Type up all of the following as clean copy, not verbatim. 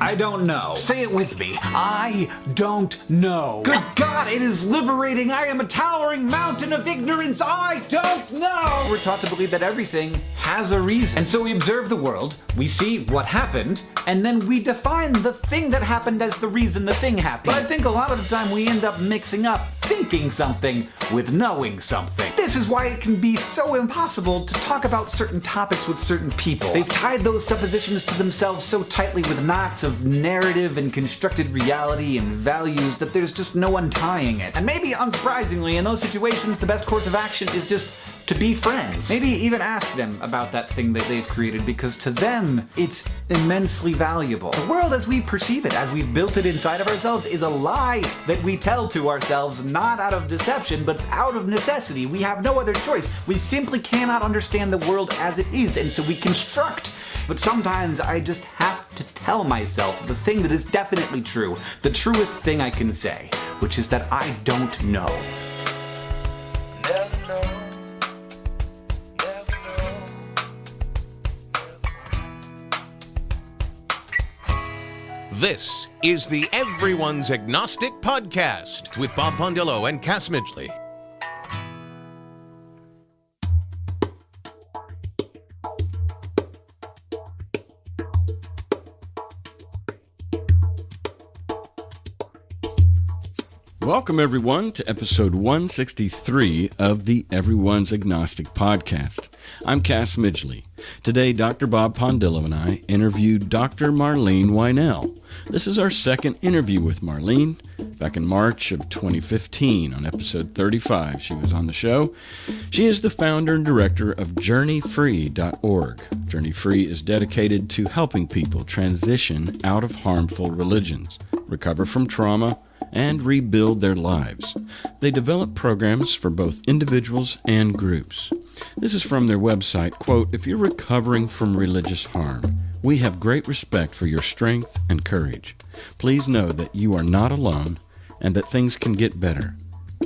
I don't know. Say it with me. I don't know. Good God, it is liberating. I am a towering mountain of ignorance. I don't know. We're taught to believe that everything has a reason. And so we observe the world, we see what happened, and then we define the thing that happened as the reason the thing happened. But I think a lot of the time we end up mixing up thinking something with knowing something. This is why it can be so impossible to talk about certain topics with certain people. They've tied those suppositions to themselves so tightly with knots of narrative and constructed reality and values that there's just no untying it. And maybe unsurprisingly, in those situations, the best course of action is just to be friends. Maybe even ask them about that thing that they've created, because to them, it's immensely valuable. The world as we perceive it, as we've built it inside of ourselves, is a lie that we tell to ourselves, not out of deception, but out of necessity. We have no other choice. We simply cannot understand the world as it is, and so we construct. But sometimes I just have to tell myself the thing that is definitely true, the truest thing I can say, which is that I don't know. Never know. This is the Everyone's Agnostic Podcast with Bob Pondillo and Cass Midgley. Welcome, everyone, to episode 163 of the Everyone's Agnostic Podcast. I'm Cass Midgley. Today, Dr. Bob Pondillo and I interviewed Dr. Marlene Winell. This is our second interview with Marlene. Back in March of 2015, on episode 35, she was on the show. She is the founder and director of JourneyFree.org. Journey Free is dedicated to helping people transition out of harmful religions, recover from trauma, and rebuild their lives. They develop programs for both individuals and groups. This is from their website, quote, "If you're recovering from religious harm, we have great respect for your strength and courage. Please know that you are not alone and that things can get better,"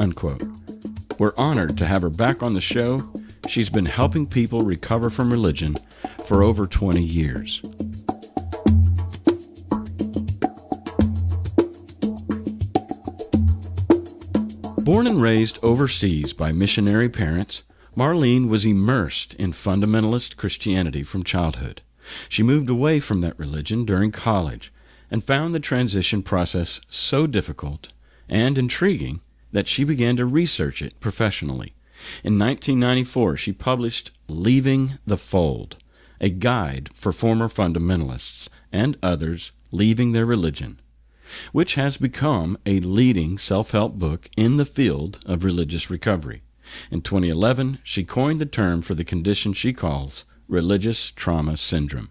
unquote. We're honored to have her back on the show. She's been helping people recover from religion for over 20 years. Born and raised overseas by missionary parents, Marlene was immersed in fundamentalist Christianity from childhood. She moved away from that religion during college and found the transition process so difficult and intriguing that she began to research it professionally. In 1994, she published Leaving the Fold, a guide for former fundamentalists and others leaving their religion, which has become a leading self-help book in the field of religious recovery. In 2011, she coined the term for the condition she calls religious trauma syndrome.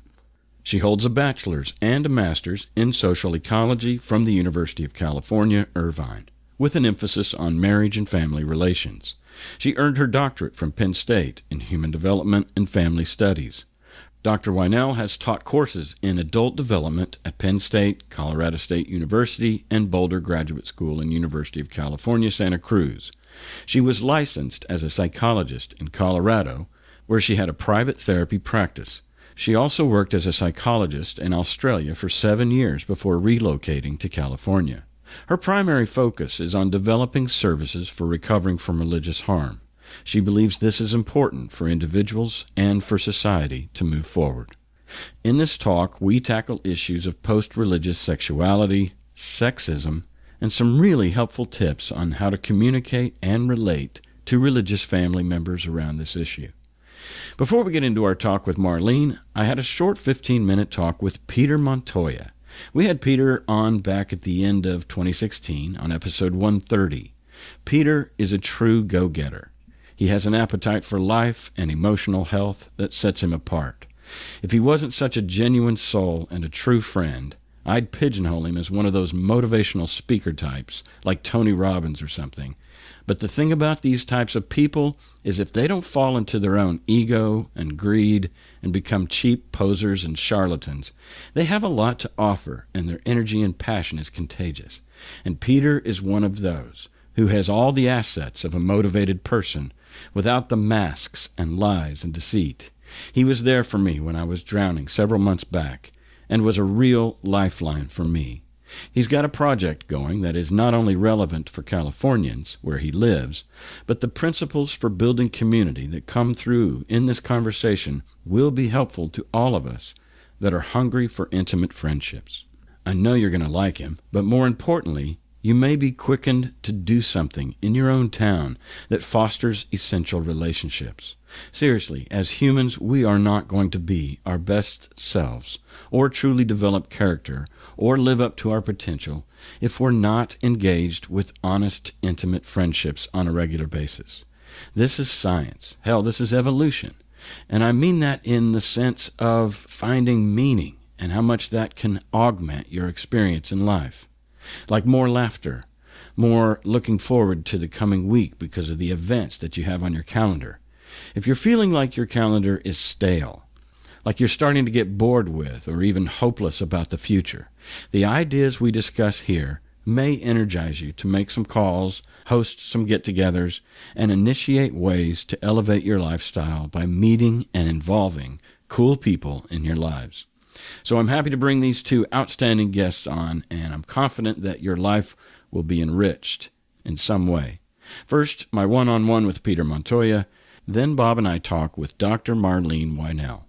She holds a bachelor's and a master's in social ecology from the University of California, Irvine, with an emphasis on marriage and family relations. She earned her doctorate from Penn State in human development and family studies. Dr. Winell has taught courses in adult development at Penn State, Colorado State University, and Boulder Graduate School and University of California, Santa Cruz. She was licensed as a psychologist in Colorado, where she had a private therapy practice. She also worked as a psychologist in Australia for 7 years before relocating to California. Her primary focus is on developing services for recovering from religious harm. She believes this is important for individuals and for society to move forward. In this talk, we tackle issues of post-religious sexuality, sexism, and some really helpful tips on how to communicate and relate to religious family members around this issue. Before we get into our talk with Marlene, I had a short 15-minute talk with Peter Montoya. We had Peter on back at the end of 2016 on episode 130. Peter is a true go-getter. He has an appetite for life and emotional health that sets him apart. If he wasn't such a genuine soul and a true friend, I'd pigeonhole him as one of those motivational speaker types, like Tony Robbins or something. But the thing about these types of people is if they don't fall into their own ego and greed and become cheap posers and charlatans, they have a lot to offer, and their energy and passion is contagious. And Peter is one of those who has all the assets of a motivated person without the masks and lies and deceit. He was there for me when I was drowning several months back, and was a real lifeline for me. He's got a project going that is not only relevant for Californians, where he lives, but the principles for building community that come through in this conversation will be helpful to all of us that are hungry for intimate friendships. I know you're going to like him, but more importantly, you may be quickened to do something in your own town that fosters essential relationships. Seriously, as humans, we are not going to be our best selves or truly develop character or live up to our potential if we're not engaged with honest, intimate friendships on a regular basis. This is science. Hell, this is evolution. And I mean that in the sense of finding meaning and how much that can augment your experience in life. Like more laughter, more looking forward to the coming week because of the events that you have on your calendar. If you're feeling like your calendar is stale, like you're starting to get bored with or even hopeless about the future, the ideas we discuss here may energize you to make some calls, host some get-togethers, and initiate ways to elevate your lifestyle by meeting and involving cool people in your lives. So I'm happy to bring these two outstanding guests on, and I'm confident that your life will be enriched in some way. First, my one-on-one with Peter Montoya, then Bob and I talk with Dr. Marlene Winell.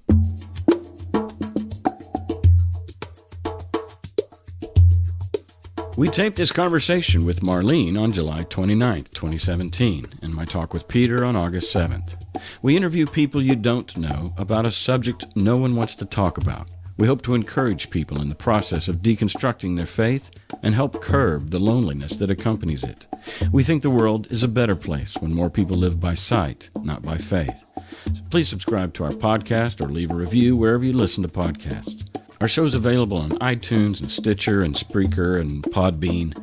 We taped this conversation with Marlene on July 29th, 2017, and my talk with Peter on August 7th. We interview people you don't know about a subject no one wants to talk about. We hope to encourage people in the process of deconstructing their faith and help curb the loneliness that accompanies it. We think the world is a better place when more people live by sight, not by faith. So please subscribe to our podcast or leave a review wherever you listen to podcasts. Our show is available on iTunes and Stitcher and Spreaker and Podbean.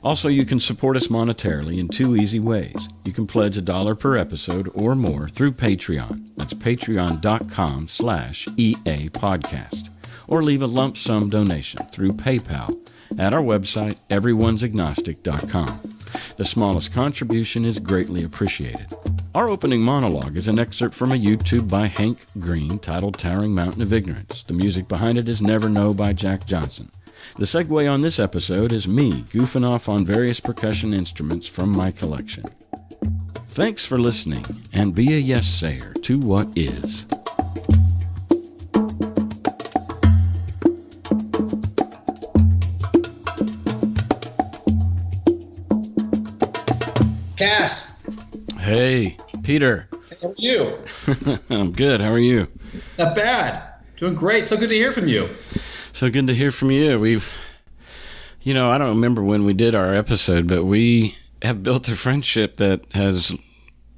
Also, you can support us monetarily in two easy ways. You can pledge $1 per episode or more through Patreon. That's patreon.com/EA podcast. Or leave a lump sum donation through PayPal at our website, everyonesagnostic.com. The smallest contribution is greatly appreciated. Our opening monologue is an excerpt from a YouTube by Hank Green titled Towering Mountain of Ignorance. The music behind it is Never Know by Jack Johnson. The segue on this episode is me goofing off on various percussion instruments from my collection. Thanks for listening, and be a yes-sayer to what is. Cass. Hey, Peter. How are you? I'm good. How are you? Not bad. Doing great. So good to hear from you. So good to hear from you. I don't remember when we did our episode, but we have built a friendship that has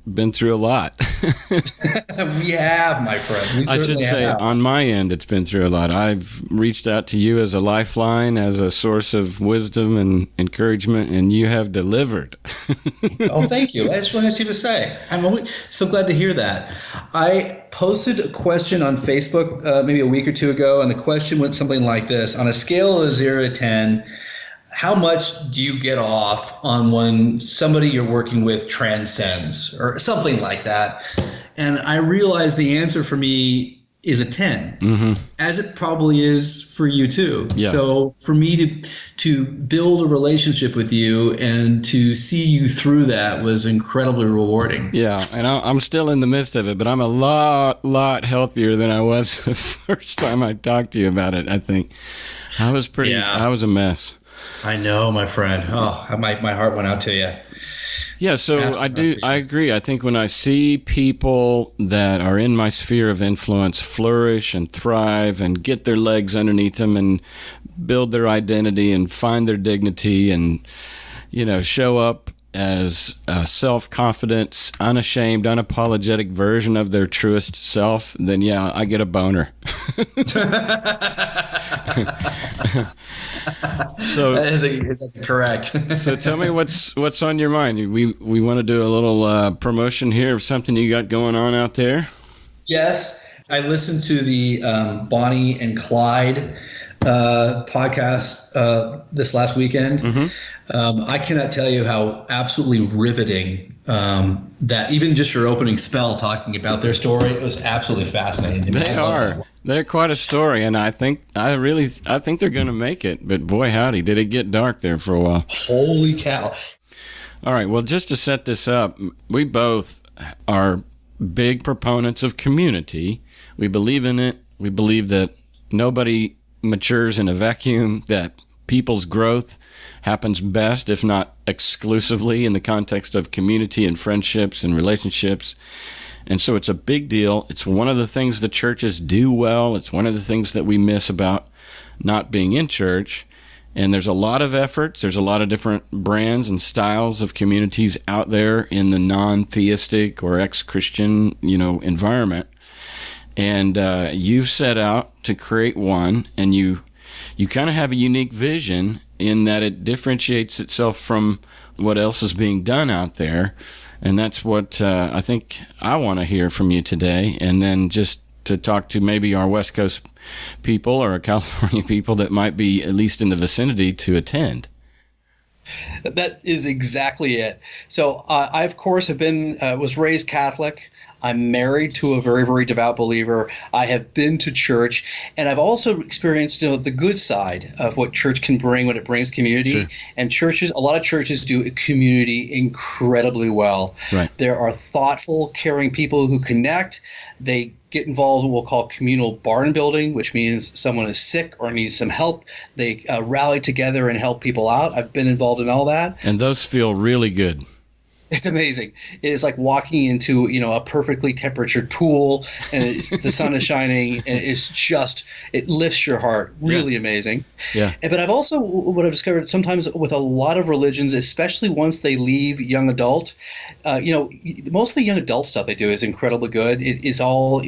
been through a lot. We have, my friend. I should say, on my end, it's been through a lot. I've reached out to you as a lifeline, as a source of wisdom and encouragement, and you have delivered. Oh, thank you. That's what I see to say. I'm so glad to hear that. I posted a question on Facebook maybe a week or two ago, and the question went something like this. On a scale of 0 to 10, how much do you get off on when somebody you're working with transcends or something like that? And I realized the answer for me is a 10, as it probably is for you too. Yeah. So for me to build a relationship with you and to see you through that was incredibly rewarding. Yeah, and I'm still in the midst of it, but I'm a lot healthier than I was the first time I talked to you about it, I think. I was a mess. I know, my friend. Oh, my heart went out to you. Yeah, so I agree. I think when I see people that are in my sphere of influence flourish and thrive and get their legs underneath them and build their identity and find their dignity and, show up as a self-confident, unashamed, unapologetic version of their truest self, then yeah, I get a boner. So that is correct. So tell me what's on your mind. We want to do a little promotion here of something you got going on out there. Yes, I listened to the Bonnie and Clyde podcast this last weekend. I cannot tell you how absolutely riveting that even just your opening spell talking about their story, it was absolutely fascinating. They're quite a story, and I think they're going to make it. But boy, howdy, did it get dark there for a while. Holy cow. All right, well, just to set this up, we both are big proponents of community. We believe in it. We believe that nobody matures in a vacuum, that people's growth happens best, if not exclusively, in the context of community and friendships and relationships. And so it's a big deal. It's one of the things the churches do well. It's one of the things that we miss about not being in church. And there's a lot of efforts. There's a lot of different brands and styles of communities out there in the non-theistic or ex-Christian, environment. And you've set out to create one, and you kind of have a unique vision in that it differentiates itself from what else is being done out there. And that's what I think I want to hear from you today. And then just to talk to maybe our West Coast people or California people that might be at least in the vicinity to attend. That is exactly it. So I, of course, was raised Catholic. I'm married to a very, very devout believer. I have been to church, and I've also experienced the good side of what church can bring when it brings community. Sure. And a lot of churches do community incredibly well. Right. There are thoughtful, caring people who connect. They get involved in what we'll call communal barn building, which means someone is sick or needs some help. They rally together and help people out. I've been involved in all that. And those feel really good. It's amazing. It is like walking into, a perfectly temperatured pool, and the sun is shining, and it lifts your heart. Really amazing. Yeah. But what I've discovered sometimes with a lot of religions, especially once they leave young adult, most of the young adult stuff they do is incredibly good. It is all,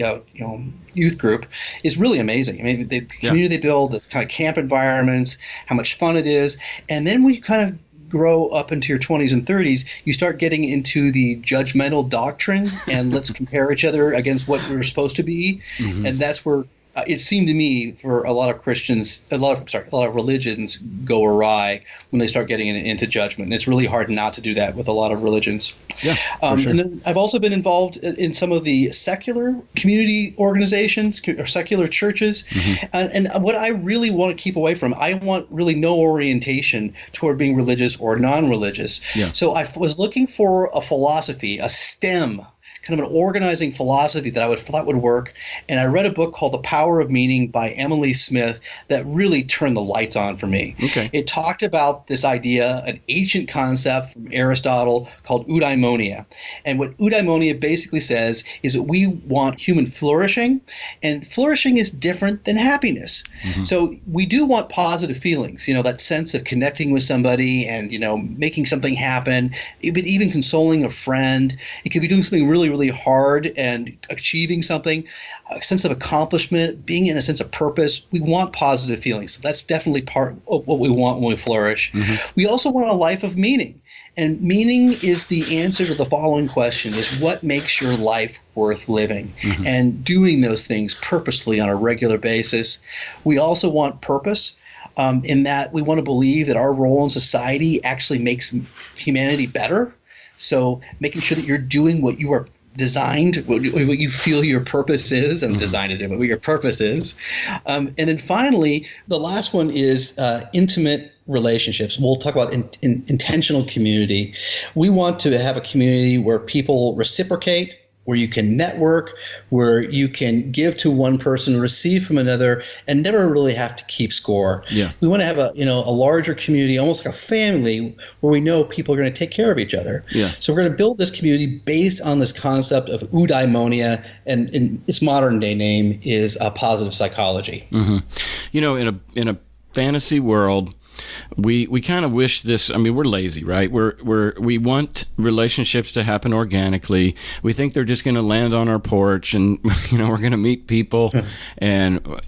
youth group is really amazing. I mean, the community they build, this kind of camp environments, how much fun it is. And then when you kind of grow up into your 20s and 30s, you start getting into the judgmental doctrine and let's compare each other against what we're supposed to be. Mm-hmm. And that's where it seemed to me for a lot of Christians, a lot of religions go awry when they start getting into judgment. And it's really hard not to do that with a lot of religions. Yeah, for sure. And then I've also been involved in some of the secular community organizations or secular churches. Mm-hmm. And what I really want to keep away from, I want really no orientation toward being religious or non-religious. Yeah. So I was looking for a philosophy, a STEM, kind of an organizing philosophy that I thought would work. And I read a book called The Power of Meaning by Emily Smith that really turned the lights on for me. Okay. It talked about this idea, an ancient concept from Aristotle called eudaimonia. And what eudaimonia basically says is that we want human flourishing, and flourishing is different than happiness. Mm-hmm. So we do want positive feelings, that sense of connecting with somebody and, making something happen, even consoling a friend. It could be doing something really, really hard and achieving something, a sense of accomplishment, being in a sense of purpose. We want positive feelings. So that's definitely part of what we want when we flourish. Mm-hmm. We also want a life of meaning. And meaning is the answer to the following question, is what makes your life worth living? Mm-hmm. And doing those things purposely on a regular basis. We also want purpose. In that we want to believe that our role in society actually makes humanity better. So making sure that you're doing what you are designed, what you feel your purpose is, and designed to do what your purpose is. And then finally, the last one is intimate relationships. We'll talk about intentional community. We want to have a community where people reciprocate, where you can network, where you can give to one person, receive from another, and never really have to keep score. Yeah. We want to have a larger community, almost like a family, where we know people are going to take care of each other. Yeah. So we're going to build this community based on this concept of eudaimonia, and its modern day name is positive psychology. Mm-hmm. In a fantasy world, we kind of wish this. I mean, we're lazy, right? We want relationships to happen organically. We think they're just going to land on our porch, and we're going to meet people. And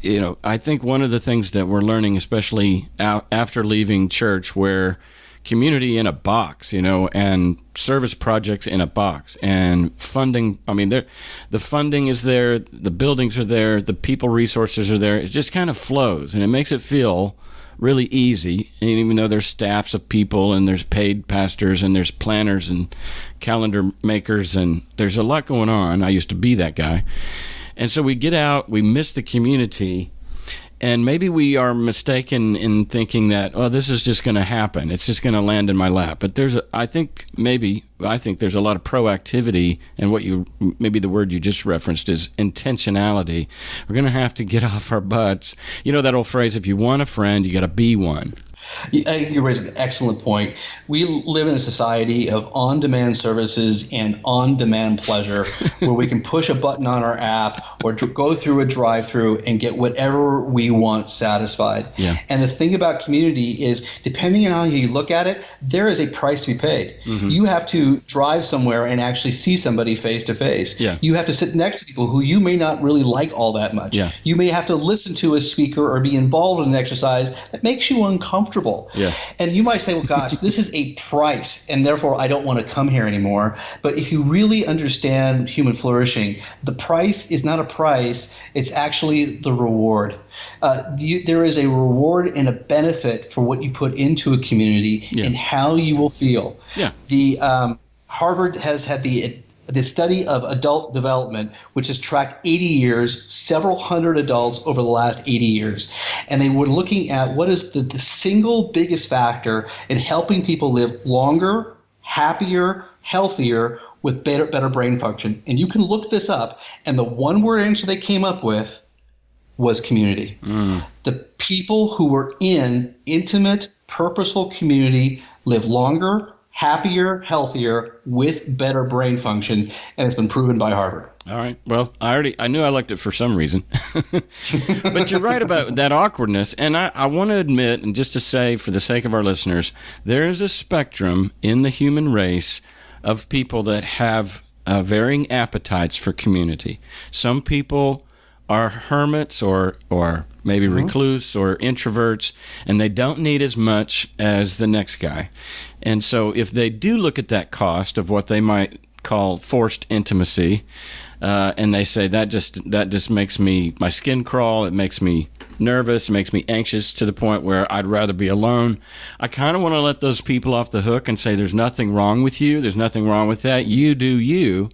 I think one of the things that we're learning, especially after leaving church, where community in a box, and service projects in a box, and funding. I mean, the funding is there, the buildings are there, the people resources are there. It just kind of flows, and it makes it feel really easy. And even though there's staffs of people, and there's paid pastors, and there's planners and calendar makers, and there's a lot going on. I used to be that guy. And so we get out, we miss the community, and maybe we are mistaken in thinking that, this is just going to happen. It's just going to land in my lap. But I think there's a lot of proactivity, and maybe the word you just referenced is intentionality. We're going to have to get off our butts. You know that old phrase, if you want a friend, you got to be one. You raise an excellent point. We live in a society of on-demand services and on-demand pleasure where we can push a button on our app or go through a drive-through and get whatever we want satisfied. Yeah. And the thing about community is, depending on how you look at it, there is a price to be paid. Mm-hmm. You have to drive somewhere and actually see somebody face-to-face. Yeah. You have to sit next to people who you may not really like all that much. Yeah. You may have to listen to a speaker or be involved in an exercise that makes you uncomfortable. Yeah. And you might say, well, gosh, this is a price, and therefore I don't want to come here anymore. But if you really understand human flourishing, the price is not a price. It's actually the reward. There is a reward and a benefit for what you put into a community and how you will feel. Yeah. Harvard has had the study of adult development, which has tracked 80 years, several hundred adults over the last 80 years. And they were looking at what is the single biggest factor in helping people live longer, happier, healthier, with better brain function. And you can look this up, and the one-word answer they came up with was community. The people who were in intimate, purposeful community live longer, happier, healthier, with better brain function, and it's been proven by Harvard. All right. Well, I knew I liked it for some reason. But you're right about that awkwardness, and I want to admit, and just to say for the sake of our listeners, there is a spectrum in the human race of people that have varying appetites for community. Some people are hermits or maybe recluse or introverts, and they don't need as much as the next guy. And so if they do look at that cost of what they might call forced intimacy, and they say that just makes my skin crawl, it makes me nervous, it makes me anxious to the point where I'd rather be alone, I kind of want to let those people off the hook and say there's nothing wrong with you, there's nothing wrong with that, you do you.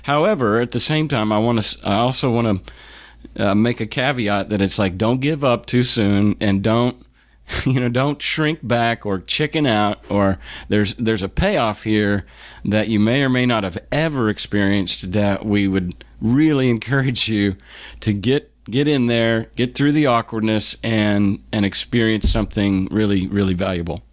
However, at the same time, I also want to make a caveat that it's like, don't give up too soon, and don't shrink back or chicken out, or there's a payoff here that you may or may not have ever experienced that we would really encourage you to get in there, get through the awkwardness, and experience something really, really valuable.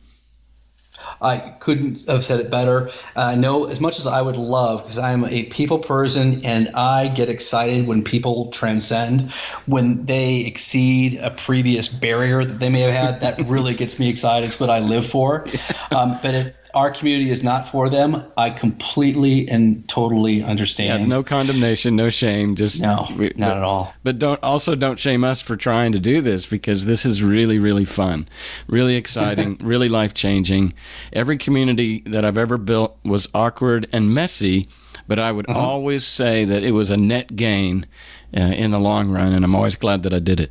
I couldn't have said it better. No, as much as I would love, because I'm a people person and I get excited when people transcend, when they exceed a previous barrier that they may have had, that really gets me excited. It's what I live for. But if our community is not for them, I completely and totally understand. Yeah, no condemnation, no shame. Not at all. But don't shame us for trying to do this, because this is really, really fun, really exciting, really life-changing. Every community that I've ever built was awkward and messy, but I would always say that it was a net gain in the long run, and I'm always glad that I did it.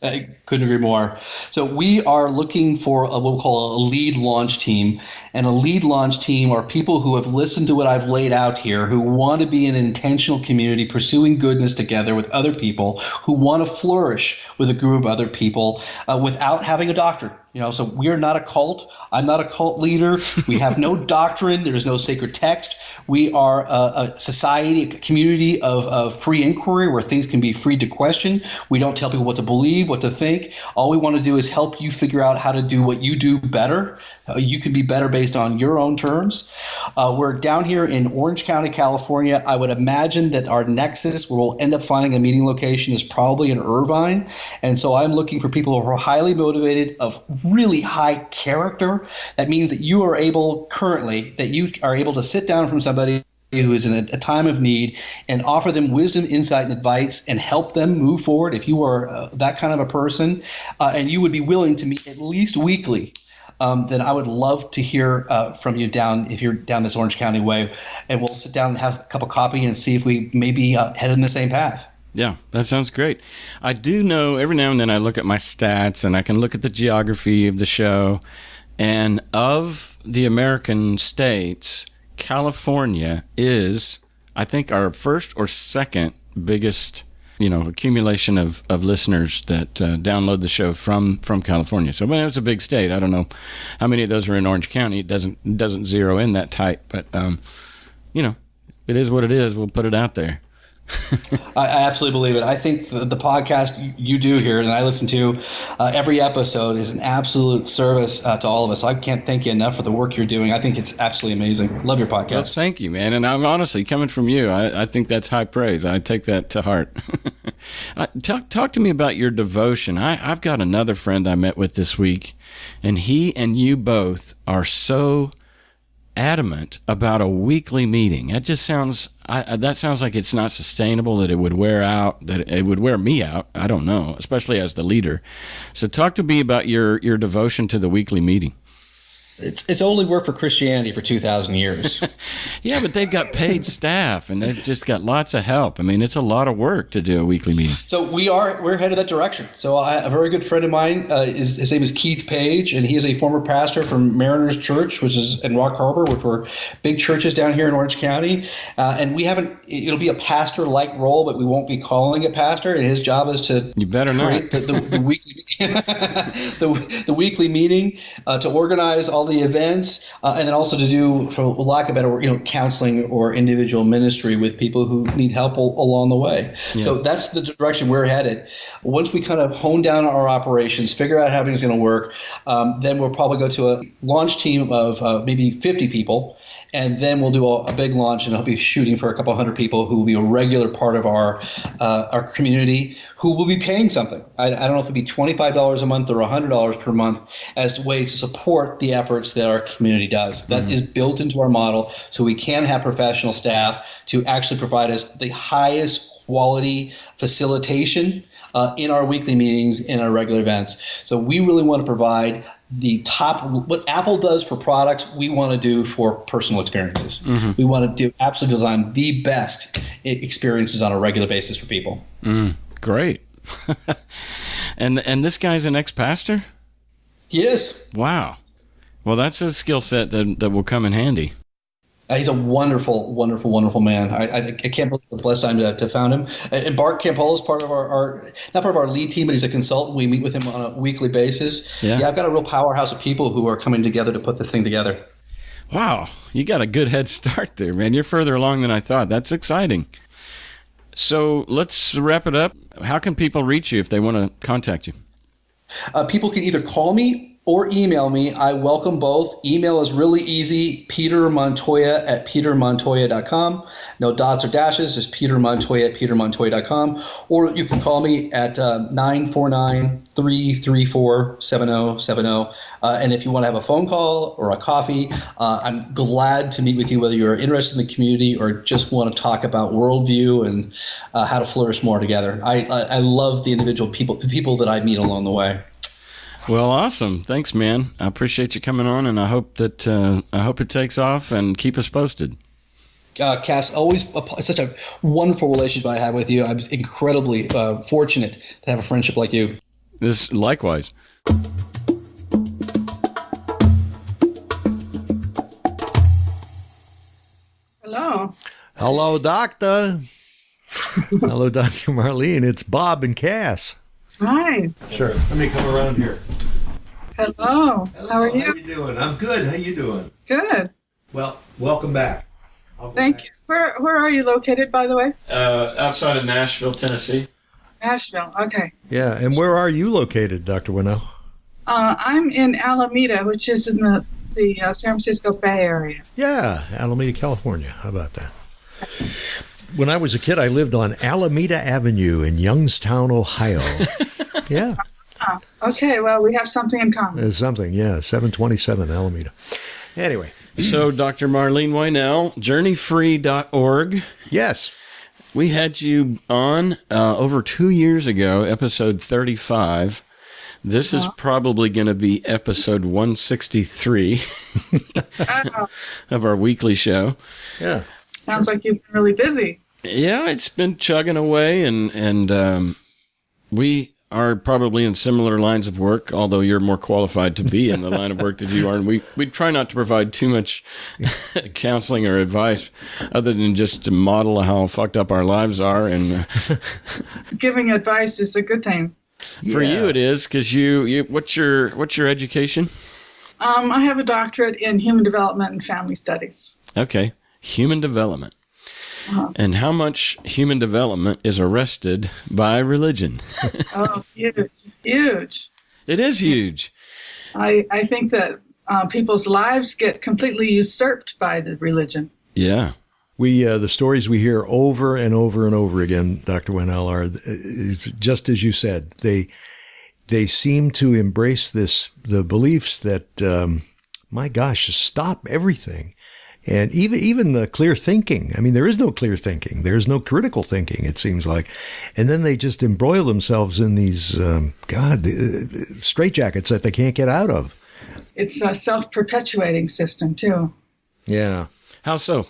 I couldn't agree more. So we are looking for what we'll call a lead launch team. And a lead launch team are people who have listened to what I've laid out here, who want to be in an intentional community, pursuing goodness together with other people, who want to flourish with a group of other people without having a doctrine. So we're not a cult. I'm not a cult leader. We have no doctrine. There's no sacred text. We are a society, a community of free inquiry where things can be free to question. We don't tell people what to believe, what to think. All we want to do is help you figure out how to do what you do better. You can be better based on your own terms. We're down here in Orange County, California. I would imagine that our nexus, where we'll end up finding a meeting location, is probably in Irvine. And so I'm looking for people who are highly motivated, of really high character. That means that you are able to sit down from somebody who is in a time of need and offer them wisdom, insight, and advice, and help them move forward. If you are that kind of a person, and you would be willing to meet at least weekly, then I would love to hear from you if you're down this Orange County way, and we'll sit down and have a cup of coffee and see if we maybe head in the same path. Yeah, that sounds great. I do know every now and then I look at my stats and I can look at the geography of the show. And of the American states, California is, I think, our first or second biggest, accumulation of listeners that download the show from California. So, it's a big state. I don't know how many of those are in Orange County. It doesn't zero in that tight, but it is what it is. We'll put it out there. I absolutely believe it. I think the podcast you do here and I listen to every episode is an absolute service to all of us. So I can't thank you enough for the work you're doing. I think it's absolutely amazing. Love your podcast. Well, thank you, man. And I'm honestly, coming from you, I think that's high praise. I take that to heart. Talk to me about your devotion. I've got another friend I met with this week, and he and you both are so adamant about a weekly meeting. That just sounds like it's not sustainable, that it would wear out, that it would wear me out. I don't know, especially as the leader. So talk to me about your devotion to the weekly meeting. It's only worked for Christianity for 2,000 years. Yeah, but they've got paid staff and they've just got lots of help. I mean, it's a lot of work to do a weekly meeting. So we're headed that direction. So a very good friend of mine, his name is Keith Page, and he is a former pastor from Mariners Church, which is in Rock Harbor, which were big churches down here in Orange County. And it'll be a pastor-like role, but we won't be calling it pastor. And his job is to create the weekly the weekly meeting, to organize all the events, and then also to do, for lack of better word, counseling or individual ministry with people who need help along the way. Yeah. So that's the direction we're headed. Once we kind of hone down our operations, figure out how everything's going to work, then we'll probably go to a launch team of maybe 50 people. And then we'll do a big launch, and I'll be shooting for a couple hundred people who will be a regular part of our community, who will be paying something. I don't know if it'll be $25 a month or $100 per month as a way to support the efforts that our community does. That is built into our model, so we can have professional staff to actually provide us the highest quality facilitation in our weekly meetings, in our regular events. So we really want to provide the top, what Apple does for products, we want to do for personal experiences. We want to absolutely design the best experiences on a regular basis for people. Great. And this guy's an ex-pastor? He is. Wow. Well, that's a skill set that will come in handy. He's a wonderful, wonderful, wonderful man. I can't believe the blessed time to found him. And Bart Campola is part of our not part of our lead team, but he's a consultant. We meet with him on a weekly basis. Yeah, I've got a real powerhouse of people who are coming together to put this thing together. Wow, you got a good head start there, man. You're further along than I thought. That's exciting. So let's wrap it up. How can people reach you if they want to contact you? People can either call me or email me. I welcome both. Email is really easy, petermontoya@petermontoya.com. No dots or dashes, just petermontoya@petermontoya.com. Or you can call me at 949-334-7070. And if you want to have a phone call or a coffee, I'm glad to meet with you, whether you're interested in the community or just want to talk about worldview and how to flourish more together. I love the individual people that I meet along the way. Well, awesome. Thanks, man. I appreciate you coming on, and I hope it takes off, and keep us posted. Cass, always such a wonderful relationship I have with you. I'm incredibly fortunate to have a friendship like you. This likewise. Hello. Hello, Doctor. Hello, Dr. Marlene. It's Bob and Cass. Hi. Sure. Let me come around here. Hello. How are you? How you doing? I'm good. How you doing? Good. Well, welcome back. Thank you. Where are you located, by the way? Outside of Nashville, Tennessee. Nashville. Okay. Yeah, and where are you located, Dr. Wino? I'm in Alameda, which is in the San Francisco Bay Area. Yeah, Alameda, California. How about that? When I was a kid, I lived on Alameda Avenue in Youngstown, Ohio. Yeah. Oh, okay, well, we have something in common. There's something, yeah, 727 Alameda. Anyway. So, Dr. Marlene Winell, journeyfree.org. Yes. We had you on over 2 years ago, episode 35. This is probably going to be episode 163 of our weekly show. Yeah. Sounds like you've been really busy. Yeah, it's been chugging away, and we are probably in similar lines of work, although you're more qualified to be in the line of work that you are. And we try not to provide too much counseling or advice other than just to model how fucked up our lives are. And Giving advice is a good thing. For you it is, because you what's your education? I have a doctorate in human development and family studies. Okay, human development. And how much human development is arrested by religion? Oh, huge. It is huge. I think that people's lives get completely usurped by the religion. Yeah. We the stories we hear over and over and over again, Dr. Winell, are just as you said. They seem to embrace the beliefs that, my gosh, stop everything. And even the clear thinking. I mean, there is no clear thinking. There is no critical thinking, it seems like. And then they just embroil themselves in these, straitjackets that they can't get out of. It's a self-perpetuating system, too. Yeah. How so?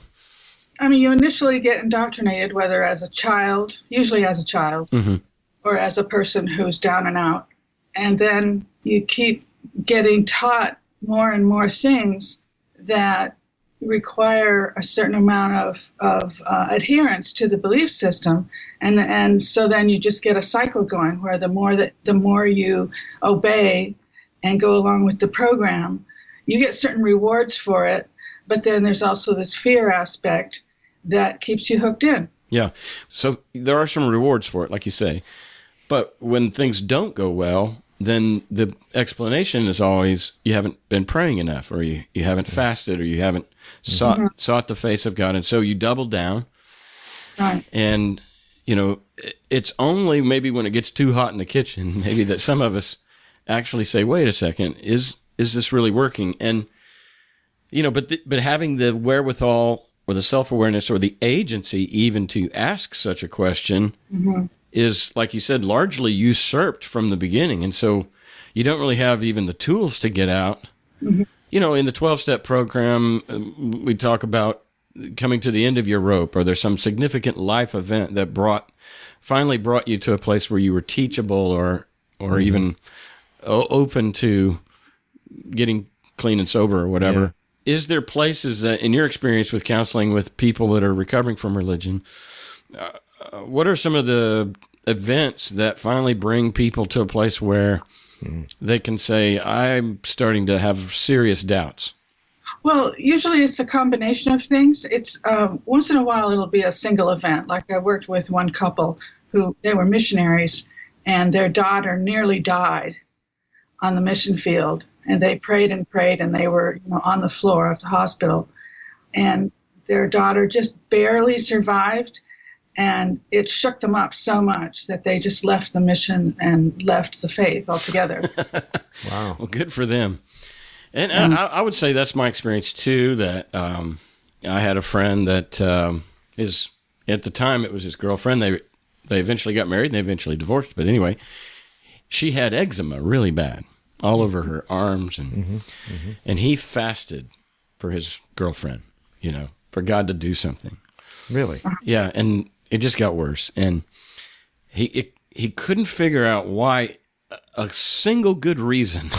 I mean, you initially get indoctrinated, whether as a child, usually as a child, or as a person who's down and out. And then you keep getting taught more and more things that require a certain amount of adherence to the belief system, and so then you just get a cycle going where the more you obey and go along with the program, you get certain rewards for it, but then there's also this fear aspect that keeps you hooked in. Yeah, so there are some rewards for it, like you say, but when things don't go well, then the explanation is always you haven't been praying enough, or you haven't fasted, or you haven't sought the face of God. And so you double down. Right. And, it's only maybe when it gets too hot in the kitchen, maybe that some of us actually say, wait a second, is this really working? And, but having the wherewithal or the self-awareness or the agency even to ask such a question is, like you said, largely usurped from the beginning. And so you don't really have even the tools to get out. In the 12-step program, we talk about coming to the end of your rope, or there's some significant life event that finally brought you to a place where you were teachable or even open to getting clean and sober or whatever. Yeah. Is there places that, in your experience with counseling with people that are recovering from religion, what are some of the events that finally bring people to a place where they can say, I'm starting to have serious doubts? Well, usually it's a combination of things. It's once in a while it'll be a single event. Like I worked with one couple they were missionaries, and their daughter nearly died on the mission field. And they prayed and prayed, and they were on the floor of the hospital. And their daughter just barely survived. And it shook them up so much that they just left the mission and left the faith altogether. Wow. Well, good for them. And I would say that's my experience, too, that I had a friend that at the time, it was his girlfriend. They eventually got married, and they eventually divorced. But anyway, she had eczema really bad all over her arms. And he fasted for his girlfriend, for God to do something. Really? Yeah, and it just got worse, and he couldn't figure out why a single good reason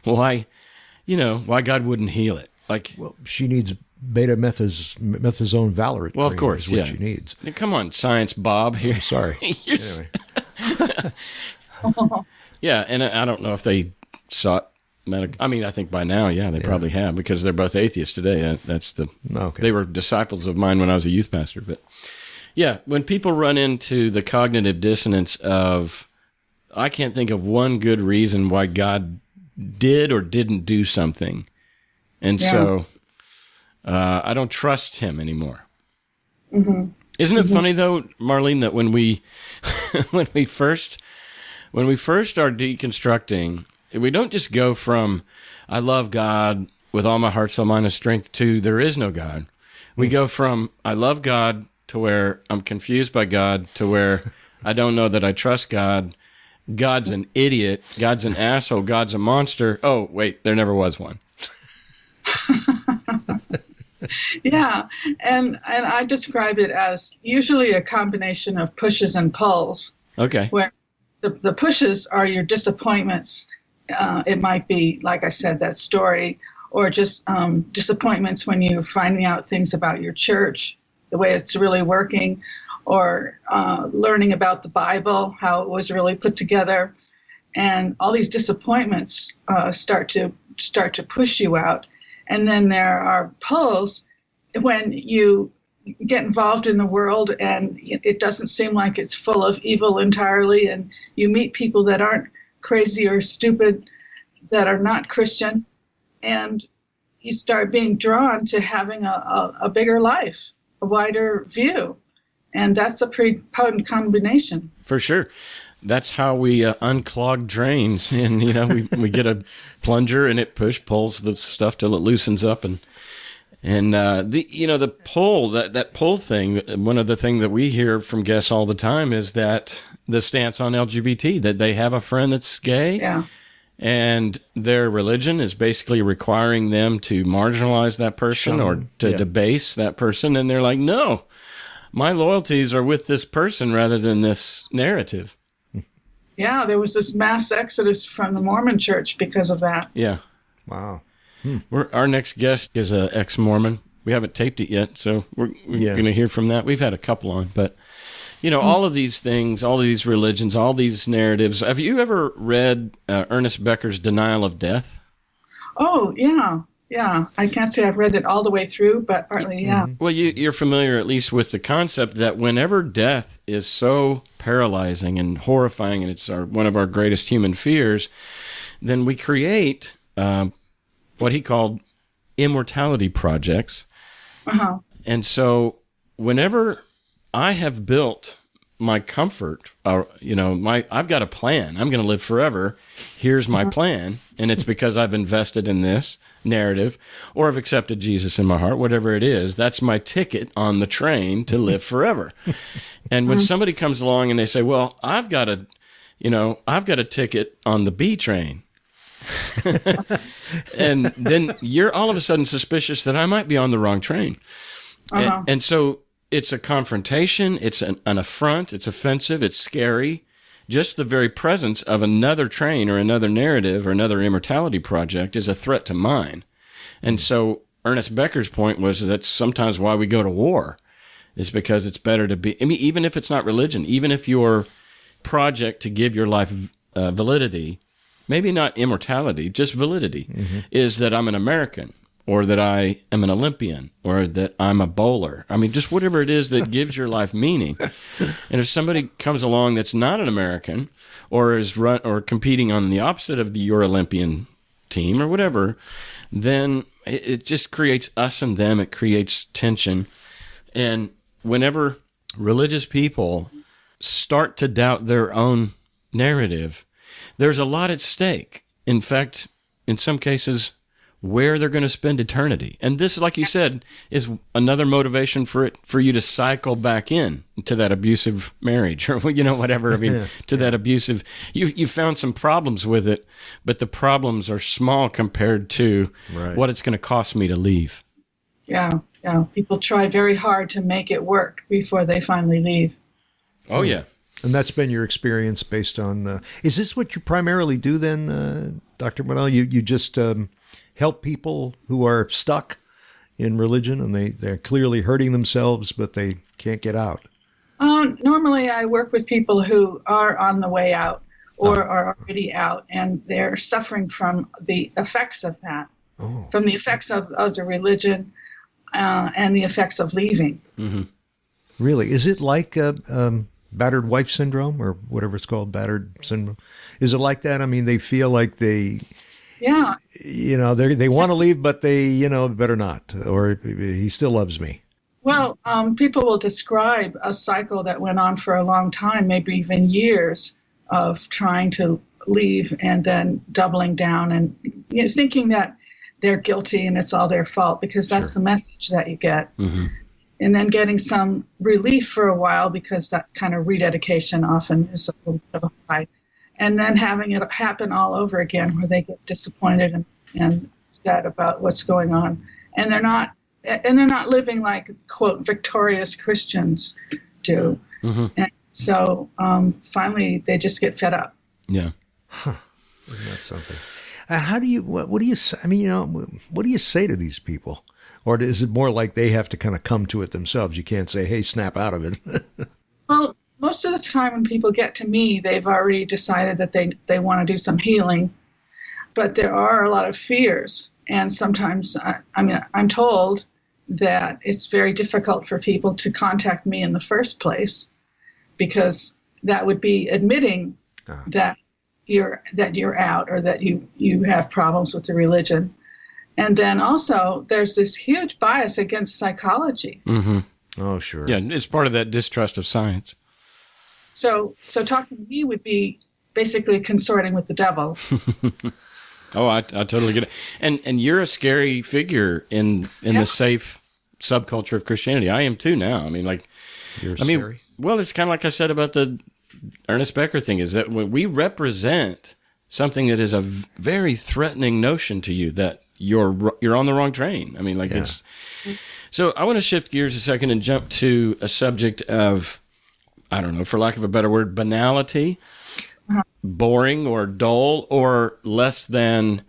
why God wouldn't heal it. Like, well, she needs methazone valerate. Well, of course, is what she needs. Come on, science, Bob. Here, I'm sorry. Anyway. Yeah, and I don't know if they sought medical. I mean, I think by now, they probably have, because they're both atheists today. They were disciples of mine when I was a youth pastor. But yeah, when people run into the cognitive dissonance of, I can't think of one good reason why God did or didn't do something, and so I don't trust him anymore. Isn't it funny though, Marlene, that when we first are deconstructing, we don't just go from, I love God with all my heart, soul, mind, and strength, to there is no God. We go from, I love God, to where I'm confused by God, to where I don't know that I trust God, God's an idiot, God's an asshole, God's a monster. Oh, wait, there never was one. Yeah, and I describe it as usually a combination of pushes and pulls. Okay. Where the pushes are your disappointments. It might be, like I said, that story, or just disappointments when you're finding out things about your church, the way it's really working, or learning about the Bible, how it was really put together. And all these disappointments start to push you out. And then there are pulls when you get involved in the world and it doesn't seem like it's full of evil entirely, and you meet people that aren't crazy or stupid, that are not Christian, and you start being drawn to having a bigger life, a wider view. And that's a pretty potent combination. For sure. That's how we unclog drains, and we get a plunger and it pulls the stuff till it loosens up, and the pull, that pull thing. One of the things that we hear from guests all the time is that the stance on LGBT, that they have a friend that's gay, yeah, and their religion is basically requiring them to marginalize that person or to debase that person, and they're like, no, my loyalties are with this person rather than this narrative. Yeah, there was this mass exodus from the Mormon church because of that. Yeah. Wow. Our next guest is an ex-Mormon. We haven't taped it yet, so we're going to hear from that. We've had a couple on, but, all of these things, all of these religions, all these narratives. Have you ever read Ernest Becker's Denial of Death? Oh, yeah. Yeah, I can't say I've read it all the way through, but partly, yeah. Well, you're familiar at least with the concept that whenever death is so paralyzing and horrifying, and it's one of our greatest human fears, then we create what he called immortality projects. Uh-huh. And so whenever I have built my comfort, I've got a plan. I'm going to live forever. Here's my plan. And it's because I've invested in this narrative, or I've accepted Jesus in my heart, whatever it is. That's my ticket on the train to live forever. And when somebody comes along and they say, well, I've got a ticket on the B train. And then you're all of a sudden suspicious that I might be on the wrong train. Uh-huh. And so it's a confrontation, it's an affront, it's offensive, it's scary. Just the very presence of another train or another narrative or another immortality project is a threat to mine. And so Ernest Becker's point was that's sometimes why we go to war, is because it's better to be, even if it's not religion, even if your project to give your life validity, maybe not immortality, just validity, is that I'm an American, or that I am an Olympian, or that I'm a bowler. Just whatever it is that gives your life meaning. And if somebody comes along that's not an American, or is competing on the opposite of your Olympian team or whatever, then it just creates us and them. It creates tension. And whenever religious people start to doubt their own narrative, there's a lot at stake. In fact, in some cases, where they're going to spend eternity. And this, like you said, is another motivation for you to cycle back in to that abusive marriage, or whatever. To that abusive. You found some problems with it, but the problems are small compared to what it's going to cost me to leave. Yeah. People try very hard to make it work before they finally leave. Oh, yeah. And that's been your experience based on... is this what you primarily do then, Dr. Winell? You just... help people who are stuck in religion and they're clearly hurting themselves, but they can't get out? Normally I work with people who are on the way out or are already out, and they're suffering from the effects of that, from the effects of the religion and the effects of leaving. Mm-hmm. Really? Is it like battered wife syndrome, or whatever it's called, battered syndrome? Is it like that? They feel like they... Yeah. They want to leave, but they, better not, or he still loves me. Well, people will describe a cycle that went on for a long time, maybe even years, of trying to leave and then doubling down and thinking that they're guilty and it's all their fault, because that's the message that you get. Mm-hmm. And then getting some relief for a while, because that kind of rededication often is a little bit of a high. and then having it happen all over again, where they get disappointed and sad about what's going on, and they're not living like, quote, victorious Christians do. Mm-hmm. And so finally they just get fed up. Yeah. Huh. That's something. How do you, what do you say? I mean, what do you say to these people? Or is it more like they have to kind of come to it themselves? You can't say, hey, snap out of it. Well, most of the time when people get to me, they've already decided that they want to do some healing. But there are a lot of fears. And sometimes, I'm told that it's very difficult for people to contact me in the first place, because that would be admitting that you're out, or that you have problems with the religion. And then also there's this huge bias against psychology. Mm-hmm. Oh, sure. Yeah, it's part of that distrust of science. So talking to me would be basically consorting with the devil. Oh, I totally get it. And you're a scary figure in the safe subculture of Christianity. I am too now. I mean, like, scary. Well, it's kind of like I said about the Ernest Becker thing, is that when we represent something that is a very threatening notion to you, that you're on the wrong train. I mean, like, it's. So I want to shift gears a second and jump to a subject of, I don't know, for lack of a better word, banality. Boring or dull or less than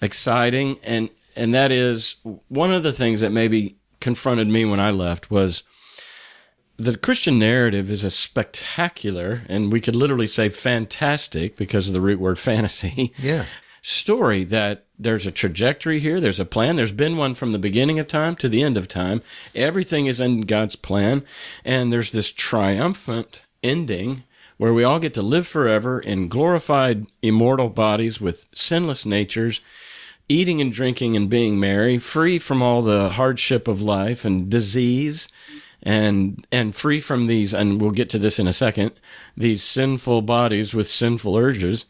exciting, and that is one of the things that maybe confronted me when I left, was the Christian narrative is a spectacular, and we could literally say fantastic because of the root word fantasy, story that there's a trajectory here, there's a plan, there's been one from the beginning of time to the end of time, everything is in God's plan, and there's this triumphant ending where we all get to live forever in glorified, immortal bodies with sinless natures, eating and drinking and being merry, free from all the hardship of life and disease, and free from these, and we'll get to this in a second, these sinful bodies with sinful urges.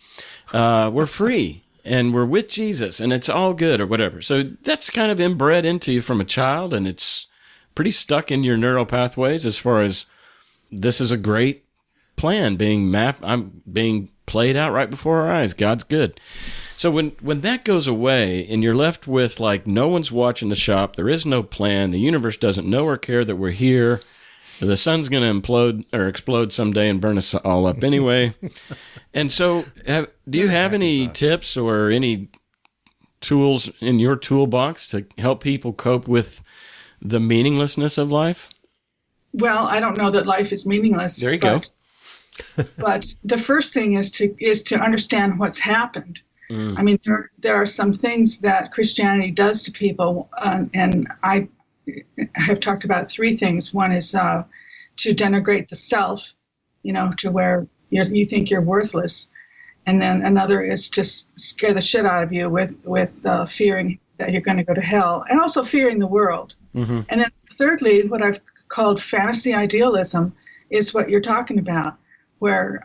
We're free, and we're with Jesus, and it's all good, or whatever. So that's kind of inbred into you from a child, and it's pretty stuck in your neural pathways as far as this is a great plan being mapped, I'm being played out right before our eyes. God's good. So when that goes away and you're left with, like, no one's watching the shop, there is no plan, the universe doesn't know or care that we're here, the sun's going to implode or explode someday and burn us all up anyway. And so do you have any tips or any tools in your toolbox to help people cope with the meaninglessness of life? Well, I don't know that life is meaningless. There you go. But the first thing is to understand what's happened. I mean, there are some things that Christianity does to people, and I have talked about three things. One is to denigrate the self, to where you think you're worthless, and then another is to scare the shit out of you with fearing that you're going to go to hell, and also fearing the world. Mm-hmm. And then thirdly, what I've called fantasy idealism is what you're talking about, where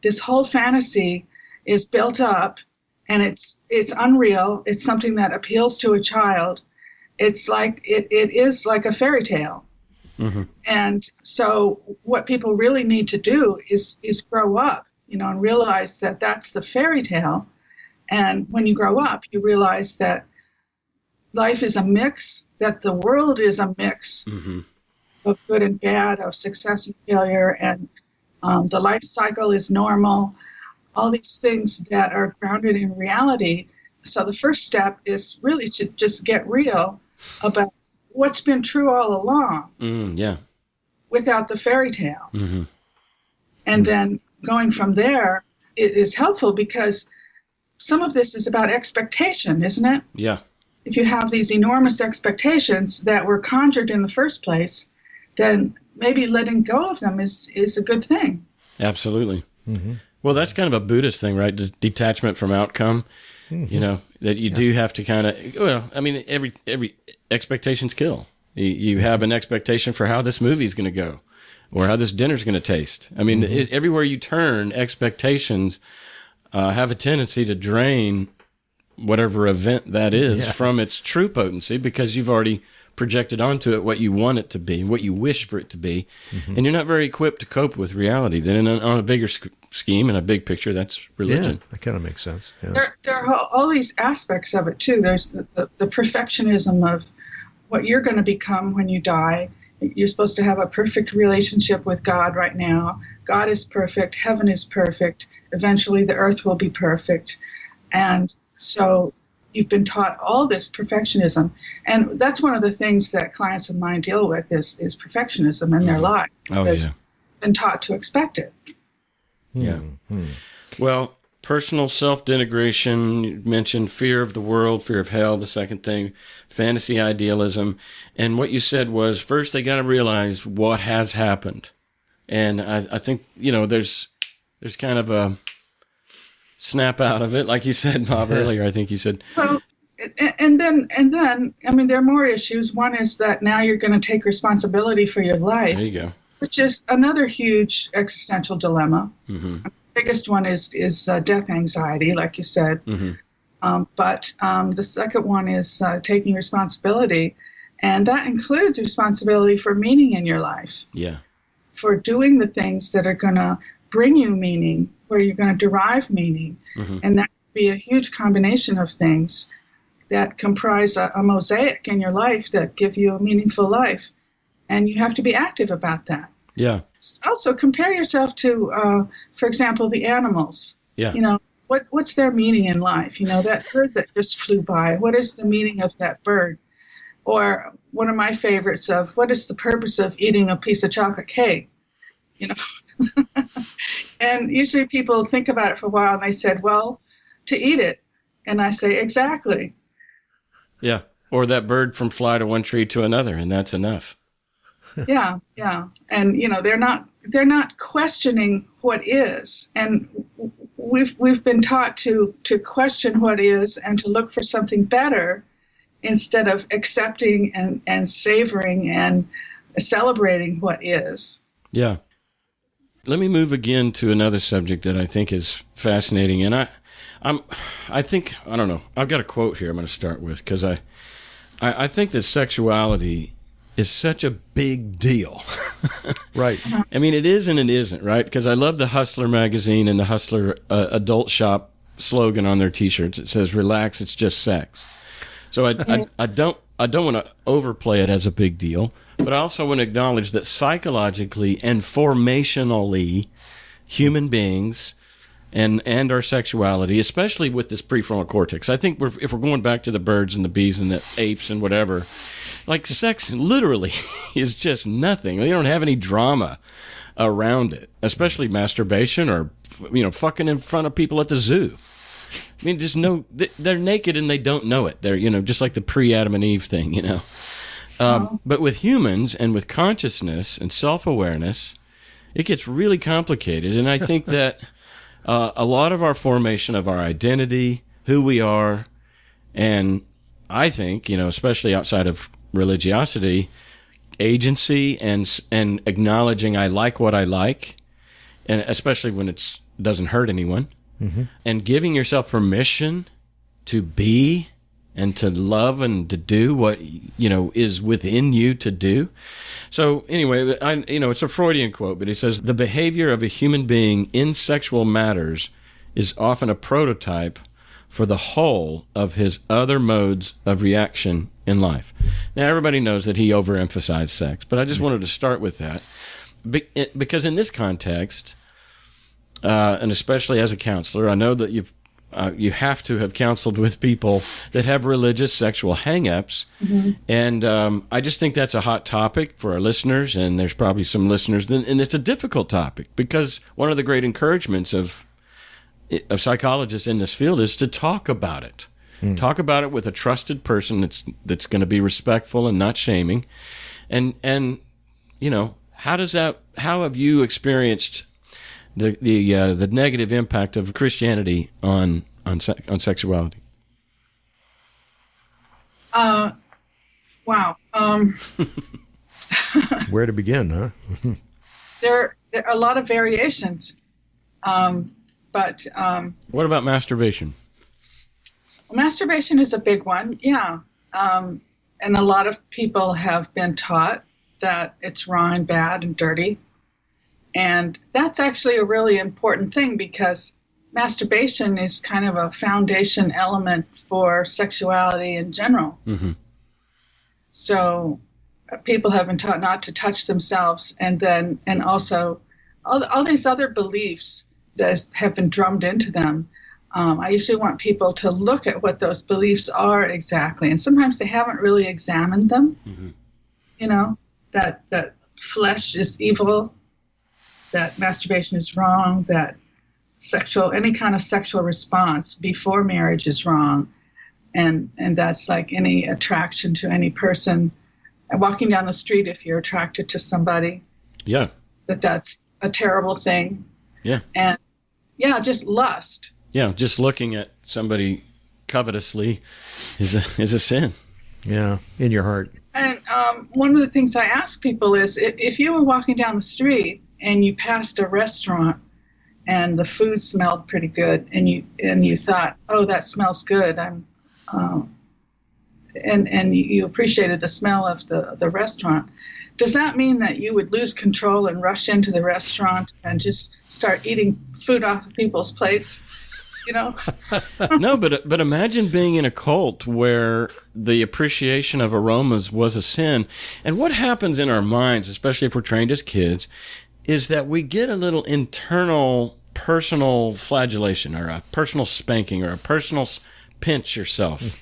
this whole fantasy is built up, and it's unreal. It's something that appeals to a child. It's like it is like a fairy tale. Mm-hmm. And so what people really need to do is grow up, and realize that that's the fairy tale. And when you grow up, you realize that life is a mix, that the world is a mix mm-hmm. of good and bad, of success and failure, and the life cycle is normal, all these things that are grounded in reality. So the first step is really to just get real about what's been true all along without the fairy tale. Mm-hmm. And then going from there, it is helpful because some of this is about expectation, isn't it? Yeah. If you have these enormous expectations that were conjured in the first place, then maybe letting go of them is a good thing. Absolutely. Mm-hmm. Well, that's kind of a Buddhist thing, right? Detachment from outcome. Mm-hmm. That you do have to kind of, every expectations kill. You have an expectation for how this movie is going to go or how this dinner is going to taste. I mean, mm-hmm. Everywhere you turn, expectations have a tendency to drain whatever event that is from its true potency, because you've already projected onto it what you want it to be, what you wish for it to be, mm-hmm. and you're not very equipped to cope with reality. Then on a bigger scheme and a big picture, that's religion. Yeah, that kind of makes sense. Yes. There are all these aspects of it too. There's the perfectionism of what you're going to become when you die. You're supposed to have a perfect relationship with God right now. God is perfect. Heaven is perfect. Eventually the earth will be perfect. And so you've been taught all this perfectionism. And that's one of the things that clients of mine deal with is perfectionism in their lives. Oh, because yeah. they've been taught to expect it. Yeah. Well, personal self-denigration, you mentioned fear of the world, fear of hell, the second thing, fantasy idealism. And what you said was, first they got to realize what has happened. And I think, there's kind of a snap out of it, like you said, Bob, earlier. I think you said. Well, and then, I mean, there are more issues. One is that now you're going to take responsibility for your life. There you go. Which is another huge existential dilemma. Mm-hmm. The biggest one is death anxiety, like you said. Mm-hmm. But the second one is taking responsibility. And that includes responsibility for meaning in your life. Yeah. For doing the things that are going to bring you meaning, where you're going to derive meaning. Mm-hmm. And that could be a huge combination of things that comprise a mosaic in your life that give you a meaningful life. And you have to be active about that. Yeah. Also, compare yourself to, for example, the animals. Yeah. What's their meaning in life? That bird that just flew by. What is the meaning of that bird? Or one of my favorites of what is the purpose of eating a piece of chocolate cake? And usually people think about it for a while and they said, well, to eat it. And I say, exactly. Yeah. Or that bird from fly to one tree to another, and that's enough. Yeah. And they're not questioning what is. And we've been taught to question what is and to look for something better instead of accepting and savoring and celebrating what is. Yeah. Let me move again to another subject that I think is fascinating. And I think, I don't know, I've got a quote here I'm going to start with, because I think that sexuality is such a big deal. Right. I mean, it is and it isn't, right? Because I love the Hustler magazine and the Hustler adult shop slogan on their T-shirts. It says, "Relax, it's just sex." So I don't want to overplay it as a big deal, but I also want to acknowledge that psychologically and formationally, human beings and our sexuality, especially with this prefrontal cortex, I think if we're going back to the birds and the bees and the apes and whatever, like sex literally is just nothing. They don't have any drama around it, especially masturbation or, fucking in front of people at the zoo. I mean, just they're naked and they don't know it. They're, just like the pre-Adam and Eve thing, But with humans and with consciousness and self-awareness, it gets really complicated. And I think that a lot of our formation of our identity, who we are, and I think, especially outside of religiosity, agency and acknowledging I like what I like, and especially when it doesn't hurt anyone, mm-hmm. and giving yourself permission to be and to love and to do what is within you to do. So anyway, it's a Freudian quote, but he says the behavior of a human being in sexual matters is often a prototype for the whole of his other modes of reaction in life. Now, everybody knows that he overemphasized sex, but I just wanted to start with that because in this context, and especially as a counselor, I know that you have to have counseled with people that have religious sexual hang-ups, mm-hmm. and I just think that's a hot topic for our listeners, and there's probably some listeners, and it's a difficult topic because one of the great encouragements of psychologists in this field is to talk about it. Talk about it with a trusted person that's going to be respectful and not shaming. And how have you experienced the negative impact of Christianity on sexuality? Wow. Where to begin, huh? There are a lot of variations. But what about masturbation? Well, masturbation is a big one, yeah. And a lot of people have been taught that it's wrong and bad and dirty. And that's actually a really important thing because masturbation is kind of a foundation element for sexuality in general. Mm-hmm. So people have been taught not to touch themselves, and also all these other beliefs that have been drummed into them. I usually want people to look at what those beliefs are exactly, and sometimes they haven't really examined them. Mm-hmm. You know, that flesh is evil, that masturbation is wrong, that any kind of sexual response before marriage is wrong, and that's like any attraction to any person. And walking down the street, if you're attracted to somebody, that's a terrible thing. Yeah. And just lust. Yeah, just looking at somebody covetously is a sin. Yeah, in your heart. And one of the things I ask people is, if you were walking down the street and you passed a restaurant and the food smelled pretty good, and you thought, oh, that smells good, and you appreciated the smell of the restaurant, does that mean that you would lose control and rush into the restaurant and just start eating food off of people's plates? You know? No, but imagine being in a cult where the appreciation of aromas was a sin. And what happens in our minds, especially if we're trained as kids, is that we get a little internal personal flagellation, or a personal spanking, or a personal pinch yourself.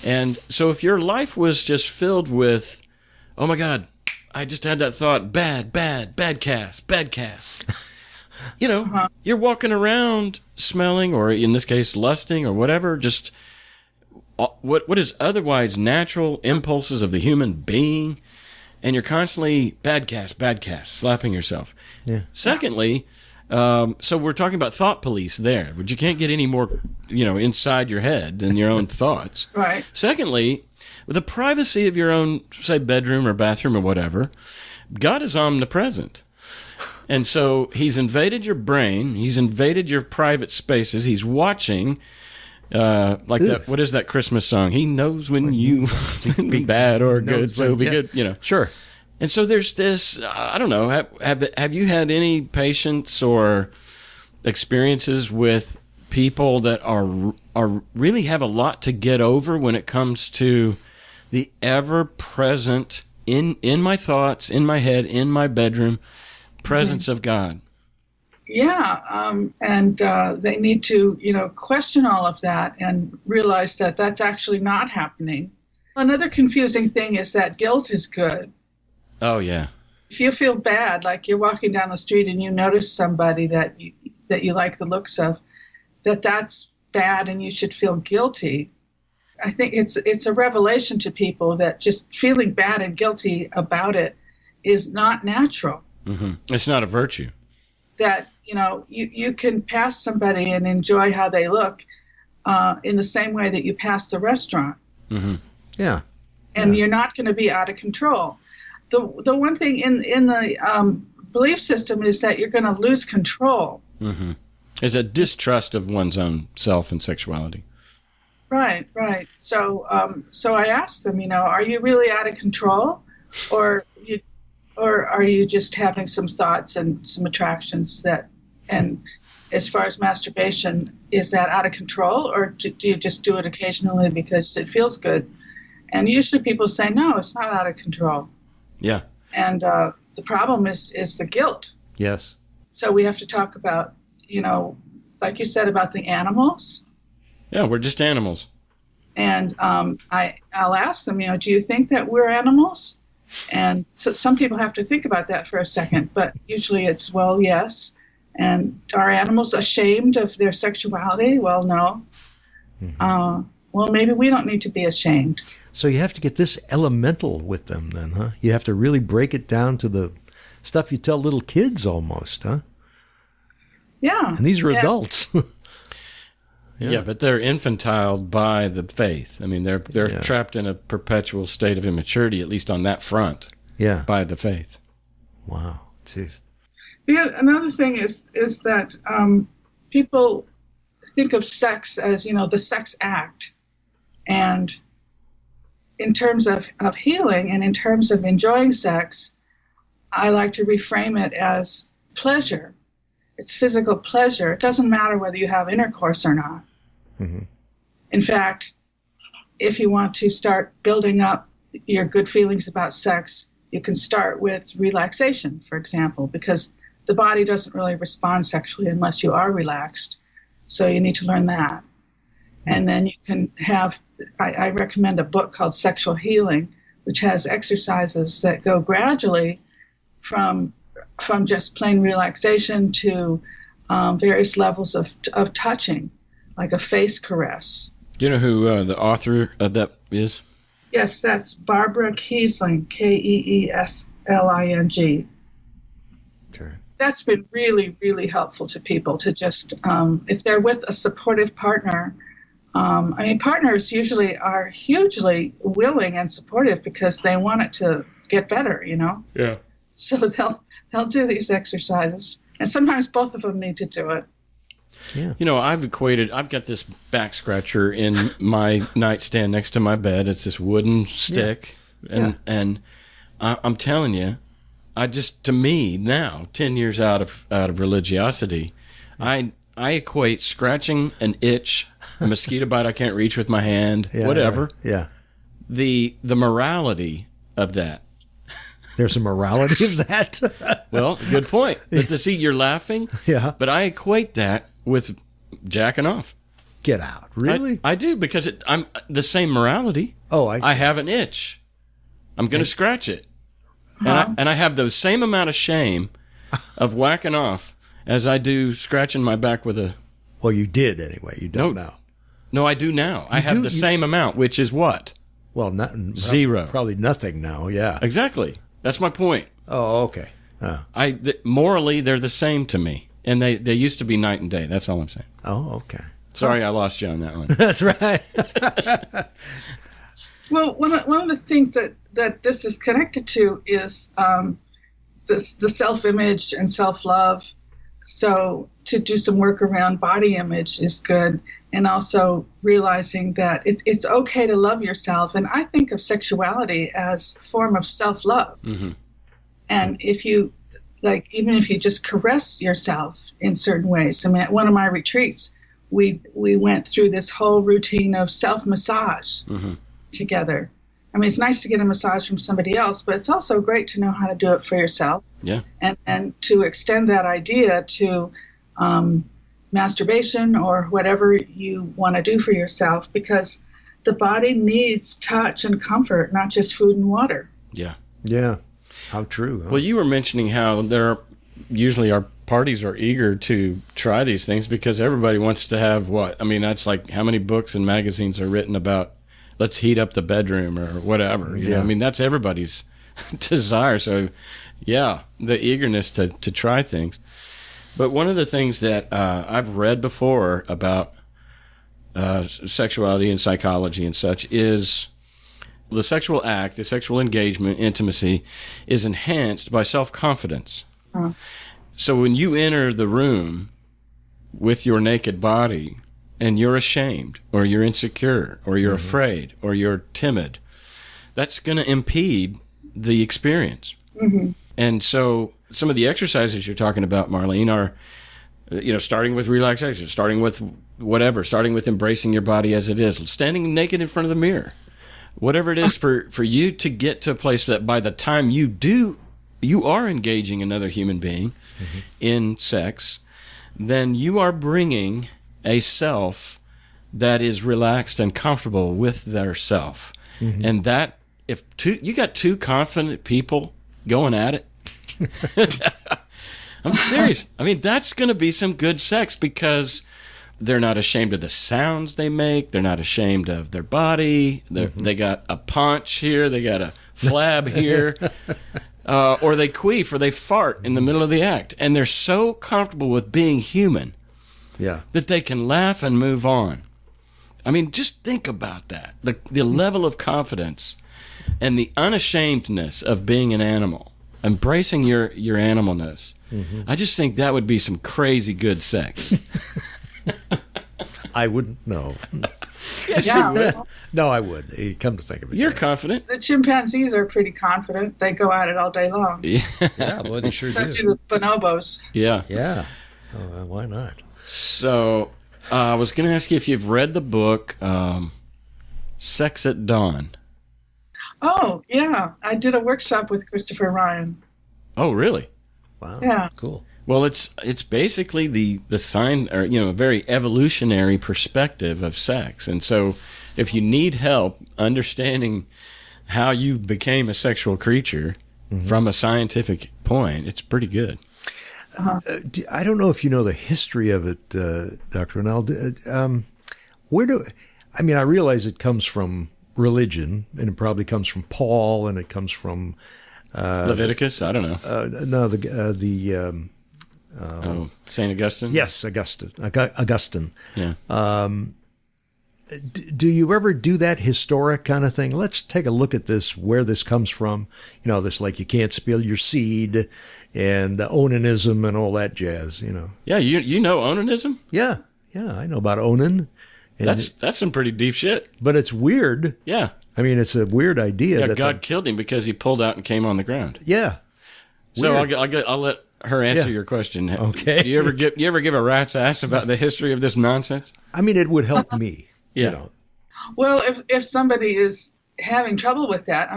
And so if your life was just filled with, oh my God, I just had that thought, bad Cass. You know, you're walking around smelling, or in this case, lusting, or whatever, just what is otherwise natural impulses of the human being, and you're constantly bad Cass, slapping yourself. Yeah. Secondly, so we're talking about thought police there, but you can't get any more, inside your head than your own thoughts. Right. Secondly, with the privacy of your own, say, bedroom or bathroom or whatever, God is omnipresent. And so he's invaded your brain. He's invaded your private spaces. He's watching, that. What is that Christmas song? He knows when you be bad or good, so be good. Sure. And so there's this. I don't know. Have you had any patients or experiences with people that are really have a lot to get over when it comes to the ever-present in my thoughts, in my head, in my bedroom, presence of God? Yeah, and they need to, question all of that and realize that that's actually not happening. Another confusing thing is that guilt is good. Oh, yeah. If you feel bad, like you're walking down the street and you notice somebody that you like the looks of, that's bad and you should feel guilty. I think it's a revelation to people that just feeling bad and guilty about it is not natural. Mm-hmm. It's not a virtue. That, you can pass somebody and enjoy how they look in the same way that you pass the restaurant. Mm-hmm. Yeah. And you're not going to be out of control. The one thing in the belief system is that you're going to lose control. Mm-hmm. It's a distrust of one's own self and sexuality. Right. So I asked them, are you really out of control, or are you just having some thoughts and some attractions and as far as masturbation, is that out of control, or do you just do it occasionally because it feels good? And usually people say, no, it's not out of control. Yeah. And the problem is the guilt. Yes. So we have to talk about, like you said about the animals. Yeah, we're just animals. And I'll ask them, do you think that we're animals? And so some people have to think about that for a second, but usually it's, well, yes. And are animals ashamed of their sexuality? Well, no. Mm-hmm. Well, maybe we don't need to be ashamed. So you have to get this elemental with them then, huh? You have to really break it down to the stuff you tell little kids almost, huh? Yeah. And these are adults. Yeah, but they're infantile by the faith. I mean, they're trapped in a perpetual state of immaturity, at least on that front. Yeah. By the faith. Wow. Jeez. Yeah, another thing is that people think of sex as, the sex act. And in terms of healing and in terms of enjoying sex, I like to reframe it as pleasure. It's physical pleasure. It doesn't matter whether you have intercourse or not. Mm-hmm. In fact, if you want to start building up your good feelings about sex, you can start with relaxation, for example, because the body doesn't really respond sexually unless you are relaxed. So you need to learn that. And then you can have, I recommend a book called Sexual Healing, which has exercises that go gradually from just plain relaxation to various levels of touching, like a face caress. Do you know who the author of that is? Yes, that's Barbara Kiesling, Keesling. Okay. That's been really, really helpful to people to just, if they're with a supportive partner. Partners usually are hugely willing and supportive because they want it to get better, Yeah. So they'll do these exercises, and sometimes both of them need to do it. Yeah. I've got this back scratcher in my nightstand next to my bed. It's this wooden stick, and I'm telling you, to me now, 10 years out of religiosity, I equate scratching an itch, a mosquito bite I can't reach with my hand, whatever. Yeah. The morality of that. There's a morality of that. Well, good point. But see, you're laughing. Yeah. But I equate that with jacking off. Get out. Really? I do, because I'm the same morality. Oh, I see. I have an itch. I'm going to scratch it. And I have the same amount of shame of whacking off as I do scratching my back with a... Well, you did anyway. You don't now. No, I do now. I have the same amount, which is what? Well, zero. Probably nothing now, yeah. Exactly. That's my point. Oh, okay. Morally, they're the same to me. And they used to be night and day. That's all I'm saying. Oh, okay. Sorry, I lost you on that one. That's right. Well, one of the things that this is connected to is the self-image and self-love. So to do some work around body image is good, and also realizing that it's okay to love yourself. And I think of sexuality as a form of self-love. Mm-hmm. And if you, even if you just caress yourself in certain ways. I mean, at one of my retreats, we went through this whole routine of self-massage together. I mean, it's nice to get a massage from somebody else, but it's also great to know how to do it for yourself. Yeah. And to extend that idea to masturbation or whatever you want to do for yourself, because the body needs touch and comfort, not just food and water. Yeah. Yeah. How true. Huh? Well, you were mentioning how usually our parties are eager to try these things because everybody wants to have what? I mean, that's like how many books and magazines are written about let's heat up the bedroom or whatever. You know? I mean, that's everybody's desire. So, yeah, the eagerness to try things. But one of the things that I've read before about sexuality and psychology and such is the sexual act, the sexual engagement, intimacy, is enhanced by self-confidence. Oh. So when you enter the room with your naked body and you're ashamed or you're insecure or you're afraid or you're timid, that's going to impede the experience. Mm-hmm. And so some of the exercises you're talking about, Marlene, are, starting with relaxation, starting with whatever, starting with embracing your body as it is, standing naked in front of the mirror, whatever it is for you to get to a place that by the time you are engaging another human being in sex, then you are bringing a self that is relaxed and comfortable with their self. Mm-hmm. And that, if you got two confident people going at it, I'm serious. I mean, that's going to be some good sex because they're not ashamed of the sounds they make. They're not ashamed of their body. They got a paunch here. They got a flab here. Or they queef or they fart in the middle of the act. And they're so comfortable with being human that they can laugh and move on. I mean, just think about that. The level of confidence and the unashamedness of being an animal, embracing your animalness. Mm-hmm. I just think that would be some crazy good sex. I wouldn't know. Yes, Yeah. you would. No, I would. Come to think of it. You're yes. confident. The chimpanzees are pretty confident. They go at it all day long. Yeah. Yeah, well, they sure So do. do the bonobos. Yeah. Yeah. Oh, well, why not? So I was going to ask you if you've read the book Sex at Dawn. Oh, yeah. I did a workshop with Christopher Ryan. Oh, really? Wow. Yeah. Cool. Well, it's basically the sign, or a very evolutionary perspective of sex. And so if you need help understanding how you became a sexual creature from a scientific point, it's pretty good. I don't know if you know the history of it, Dr. Winell. I realize it comes from religion, and it probably comes from Paul, and it comes from Leviticus? I don't know. St. Augustine? Yes, Augustine. Yeah. Do you ever do that historic kind of thing? Let's take a look at this, where this comes from. This like you can't spill your seed and onanism and all that jazz, Yeah, you know onanism? Yeah, I know about onan. And That's some pretty deep shit. But it's weird. Yeah. It's a weird idea. Yeah, that God killed him because he pulled out and came on the ground. Yeah. So Weird. I'll let her answer your question. Okay. Do you ever give a rat's ass about the history of this nonsense? It would help me. Yeah. Well, if somebody is having trouble with that,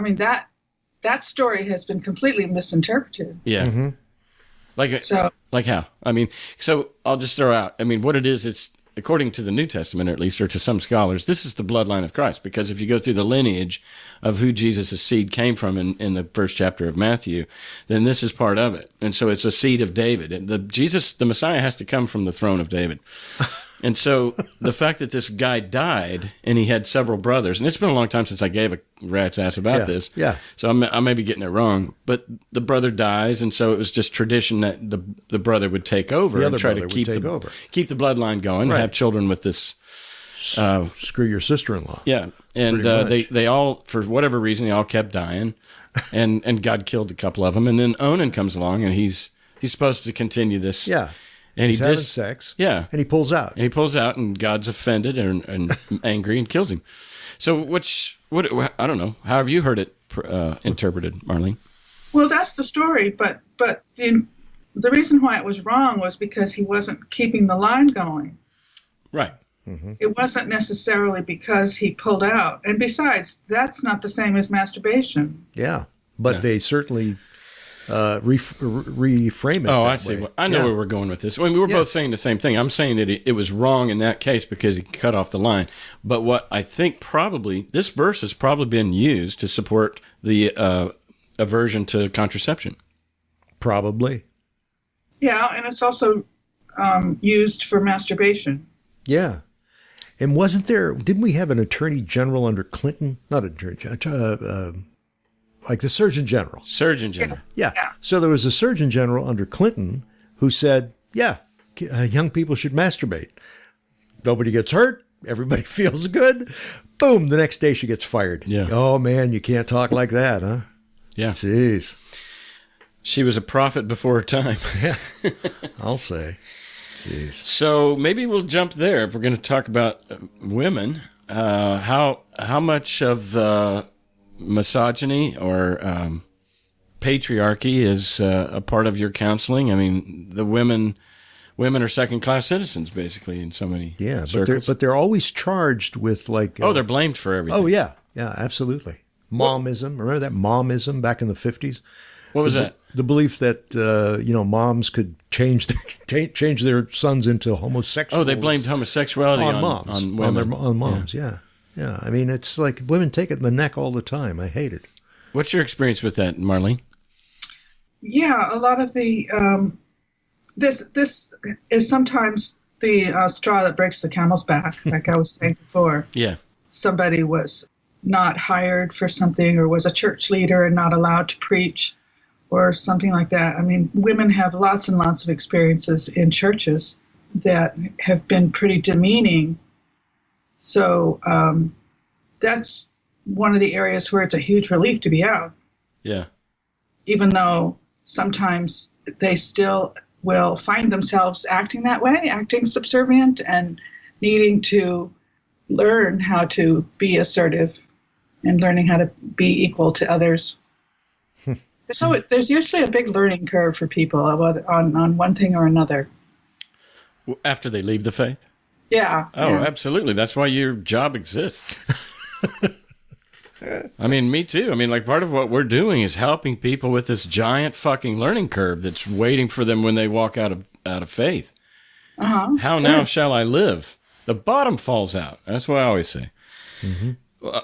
that story has been completely misinterpreted. Yeah. Mm-hmm. Like how? So I'll just throw out. What it is, it's according to the New Testament, or at least, or to some scholars, this is the bloodline of Christ. Because if you go through the lineage of who Jesus' seed came from in the first chapter of Matthew, then this is part of it. And so it's a seed of David. And the Messiah has to come from the throne of David. And so the fact that this guy died and he had several brothers, and it's been a long time since I gave a rat's ass about this. Yeah. So I may be getting it wrong, but the brother dies, and so it was just tradition that the brother would take over and try to keep the bloodline going, and have children with this. Screw your sister-in-law. Yeah, and they all, for whatever reason, they all kept dying, and God killed a couple of them, and then Onan comes along, and he's supposed to continue this. Yeah. And he's having sex. Yeah. And he pulls out. And God's offended and angry and kills him. So I don't know. How have you heard it interpreted, Marlene? Well, that's the story, but the reason why it was wrong was because he wasn't keeping the line going. Right. Mm-hmm. It wasn't necessarily because he pulled out. And besides, that's not the same as masturbation. Yeah. But they certainly reframe it. Oh, I see. Well, I know where we're going with this. We were both saying the same thing. I'm saying that it was wrong in that case because he cut off the line. But what I think probably, this verse has probably been used to support the aversion to contraception. Probably. Yeah, and it's also used for masturbation. Yeah. And didn't we have an attorney general under Clinton? Not attorney general, like the Surgeon General. Surgeon General. Yeah. So there was a Surgeon General under Clinton who said, young people should masturbate. Nobody gets hurt. Everybody feels good. Boom. The next day she gets fired. Yeah. Oh, man, you can't talk like that, huh? Yeah. Jeez. She was a prophet before her time. Yeah. I'll say. Jeez. So maybe we'll jump there if we're going to talk about women. How much of misogyny or patriarchy is a part of your counseling? The women are second-class citizens, basically, in so many circles. But they're always charged with they're blamed for everything. Oh yeah, absolutely. Momism. Remember that momism back in the 50s? What was that? The belief that moms could change their sons into homosexuals. Oh, they blamed homosexuality on moms, on women. on moms. Yeah. It's like women take it in the neck all the time. I hate it. What's your experience with that, Marlene? Yeah, a lot of the this is sometimes the straw that breaks the camel's back, like I was saying before. Yeah. Somebody was not hired for something or was a church leader and not allowed to preach or something like that. Women have lots and lots of experiences in churches that have been pretty demeaning. So that's one of the areas where it's a huge relief to be out. Yeah. Even though sometimes they still will find themselves acting that way, acting subservient and needing to learn how to be assertive and learning how to be equal to others. So there's usually a big learning curve for people on one thing or another. After they leave the faith? Yeah. Oh, yeah. absolutely. That's why your job exists. I mean, me too. I mean, like, part of what we're doing is helping people with this giant fucking learning curve that's waiting for them when they walk out of faith. Uh-huh. How now shall I live? The bottom falls out. That's what I always say. Mm-hmm.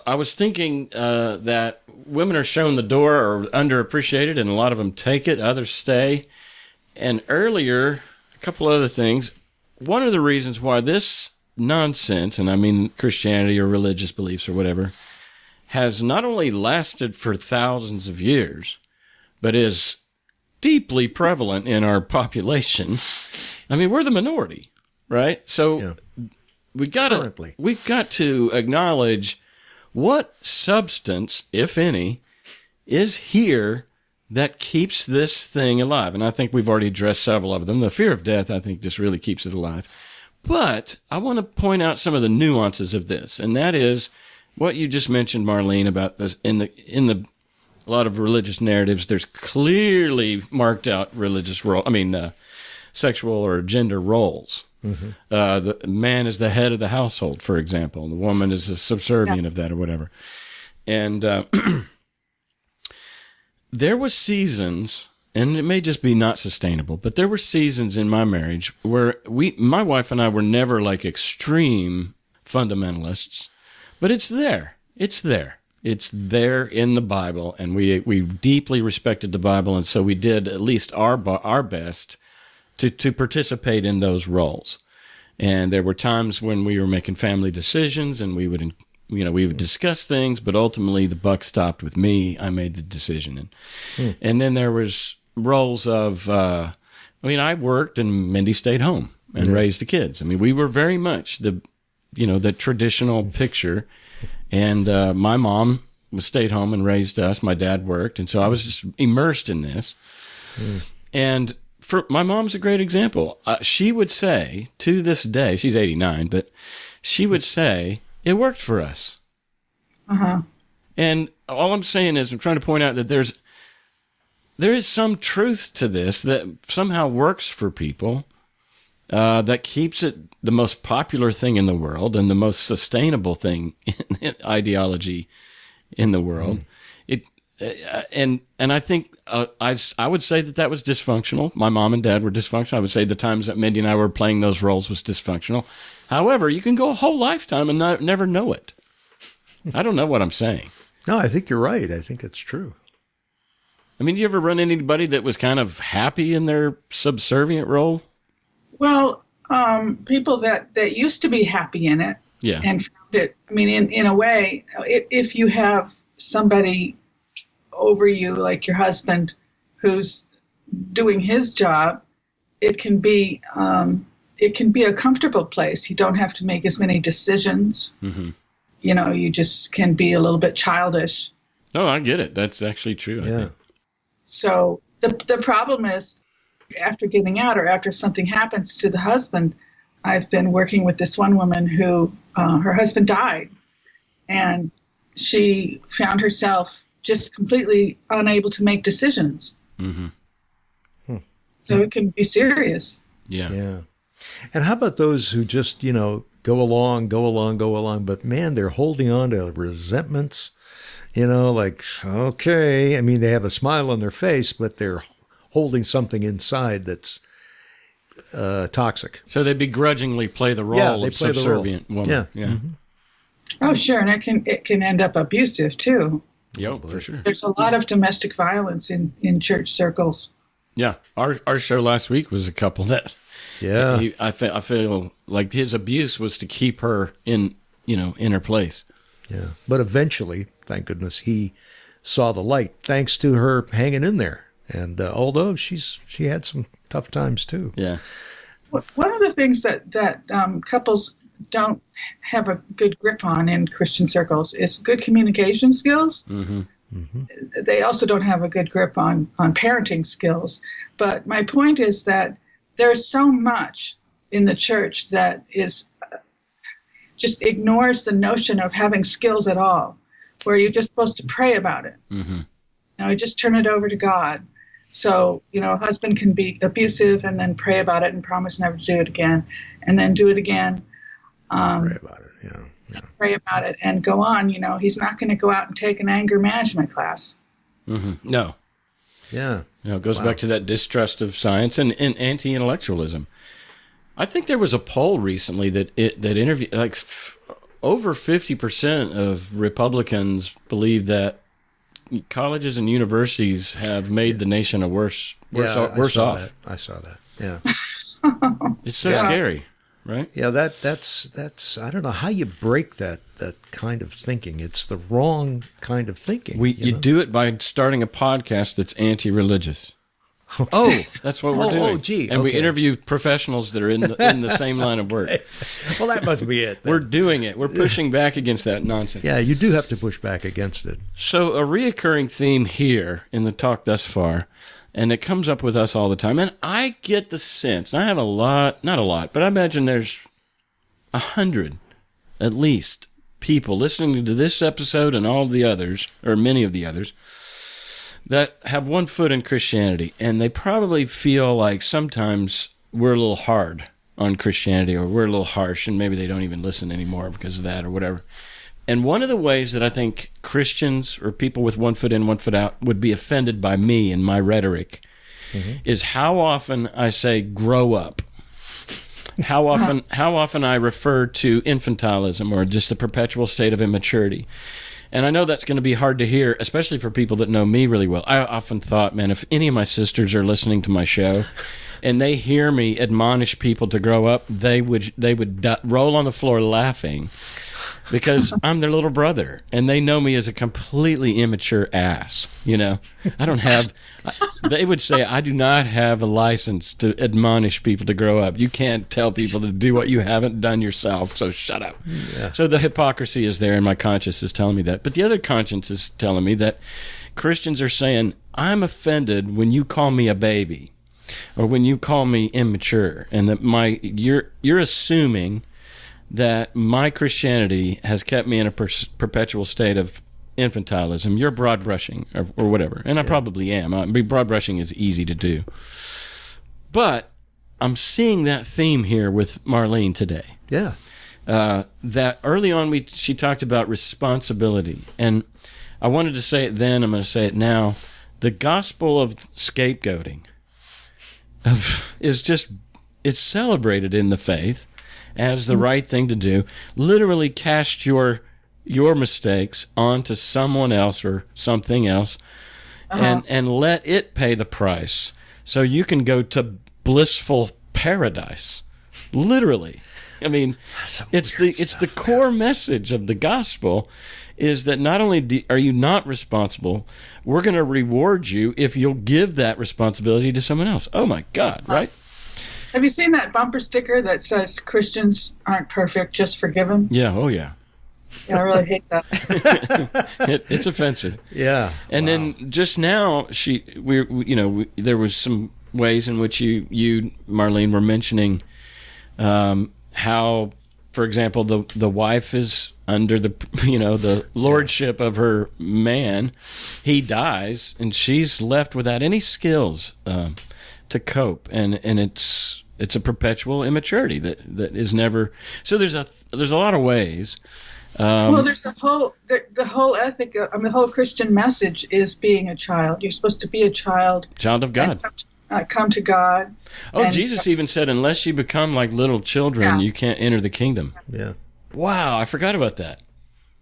I was thinking that women are shown the door or underappreciated, and a lot of them take it, others stay. And earlier, a couple other things. One of the reasons why this nonsense, and I mean Christianity or religious beliefs or whatever, has not only lasted for thousands of years, but is deeply prevalent in our population. I mean, we're the minority, right? So we've got to acknowledge what substance, if any, is here that keeps this thing alive. And I think we've already addressed several of them. The fear of death, I think, just really keeps it alive. But I want to point out some of the nuances of this, and that is what you just mentioned, Marlene, about this in a lot of religious narratives. There's clearly marked out religious role. I mean, sexual or gender roles. Mm-hmm. The man is the head of the household, for example. The woman is a subservient of that or whatever. And there was seasons, and it may just be not sustainable, but there were seasons in my marriage where my wife and I were never like extreme fundamentalists, but it's there. It's there. It's there in the Bible, and we deeply respected the Bible, and so we did at least our best to participate in those roles. And there were times when we were making family decisions, and we would discuss things, but ultimately the buck stopped with me. I made the decision. And then there was roles of, I worked and Mindy stayed home and raised the kids. I mean, we were very much the traditional picture. And my mom stayed home and raised us. My dad worked. And so I was just immersed in this. And my mom's a great example. She would say to this day, she's 89, but she would say, it worked for us. Uh-huh. And all I'm saying is I'm trying to point out that there is some truth to this that somehow works for people, that keeps it the most popular thing in the world and the most sustainable thing in ideology in the world. And I think I would say that was dysfunctional. My mom and dad were dysfunctional. I would say the times that Mindy and I were playing those roles was dysfunctional. However, you can go a whole lifetime and never know it. I don't know what I'm saying. No, I think you're right. I think it's true. I mean, do you ever run into anybody that was kind of happy in their subservient role? Well, people that used to be happy in it and found it. I mean, in a way, if you have somebody over you, like your husband, who's doing his job, it can be a comfortable place. You don't have to make as many decisions. Mm-hmm. You just can be a little bit childish. Oh, I get it. That's actually true, I think. So the problem is, after getting out or after something happens to the husband, I've been working with this one woman who her husband died, and she found herself just completely unable to make decisions. Mm-hmm. So it can be serious. Yeah. And how about those who just, go along, but man, they're holding on to resentments, like, okay. I mean, they have a smile on their face, but they're holding something inside that's toxic. So they begrudgingly play the role of subservient woman. Yeah. Mm-hmm. Oh, sure. And it can end up abusive too. Yeah, for sure. There's a lot of domestic violence in church circles. Yeah. Our show last week was a couple that I feel like his abuse was to keep her in her place. Yeah. But eventually, thank goodness, he saw the light thanks to her hanging in there. And although she had some tough times too. Yeah. One of the things that couples don't have a good grip on in Christian circles is good communication skills. Mm-hmm. Mm-hmm. They also don't have a good grip on parenting skills. But my point is that there's so much in the church that is just ignores the notion of having skills at all, where you're just supposed to pray about it. You just turn it over to God. So, a husband can be abusive and then pray about it and promise never to do it again, and then do it again. Pray about it, yeah. Pray about it and go on. He's not going to go out and take an anger management class. No. Yeah. It goes back to that distrust of science and anti-intellectualism. I think there was a poll recently that interviewed over 50% of Republicans believe that colleges and universities have made the nation worse off. I saw that. Yeah. It's so scary, right? Yeah, that's I don't know how you break that kind of thinking. It's the wrong kind of thinking. You do it by starting a podcast that's anti-religious. Oh, that's what we're doing. Oh, gee. And we interview professionals that are in the same line of work. Well, that must be it. We're doing it. We're pushing back against that nonsense. Yeah, you do have to push back against it. So a reoccurring theme here in the talk thus far, and it comes up with us all the time, and I get the sense, and I have not a lot, but I imagine there's 100 at least people listening to this episode and all the others, or many of the others, that have one foot in Christianity, and they probably feel like sometimes we're a little hard on Christianity, or we're a little harsh, and maybe they don't even listen anymore because of that or whatever. And one of the ways that I think Christians or people with one foot in, one foot out would be offended by me and my rhetoric is how often I say grow up. How often I refer to infantilism or just a perpetual state of immaturity. And I know that's going to be hard to hear, especially for people that know me really well. I often thought, man, if any of my sisters are listening to my show and they hear me admonish people to grow up, they would roll on the floor laughing because I'm their little brother and they know me as a completely immature ass. They would say, I do not have a license to admonish people to grow up. You can't tell people to do what you haven't done yourself, so shut up. Yeah. So the hypocrisy is there, and my conscience is telling me that. But the other conscience is telling me that Christians are saying, I'm offended when you call me a baby or when you call me immature, and that you're assuming that my Christianity has kept me in a perpetual state of infantilism. You're broad brushing or whatever, and I probably am. Broad brushing is easy to do, but I'm seeing that theme here with Marlene today. Yeah, that early on she talked about responsibility, and I wanted to say it then. I'm going to say it now. The gospel of scapegoating it's celebrated in the faith as the right thing to do. Literally cast your mistakes onto someone else or something else and let it pay the price so you can go to blissful paradise. Literally. I mean, it's the core message of the gospel is that not only are you not responsible, we're going to reward you if you'll give that responsibility to someone else. Oh my God, right? Have you seen that bumper sticker that says Christians aren't perfect, just forgiven? Yeah, oh yeah. Yeah, I really hate that. It's offensive. Yeah. And then just now, there was some ways in which you Marlene, were mentioning how, for example, the wife is under the lordship of her man. He dies, and she's left without any skills to cope, and it's a perpetual immaturity that is never. So there's a lot of ways. Well, there's the whole ethic. The whole Christian message is being a child. You're supposed to be a child of God. Come to God. Oh, Jesus even said, unless you become like little children, you can't enter the kingdom. Yeah. Wow, I forgot about that.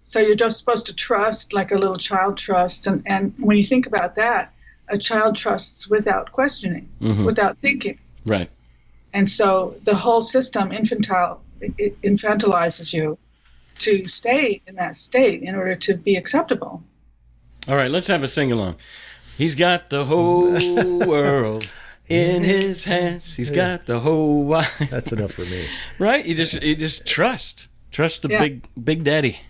So you're just supposed to trust like a little child trusts. And when you think about that, a child trusts without questioning, without thinking. Right. And so the whole system infantilizes you to stay in that state in order to be acceptable. All right, let's have a sing-along. He's got the whole world in his hands. He's got the whole wide. That's enough for me. Right? You just trust the big daddy.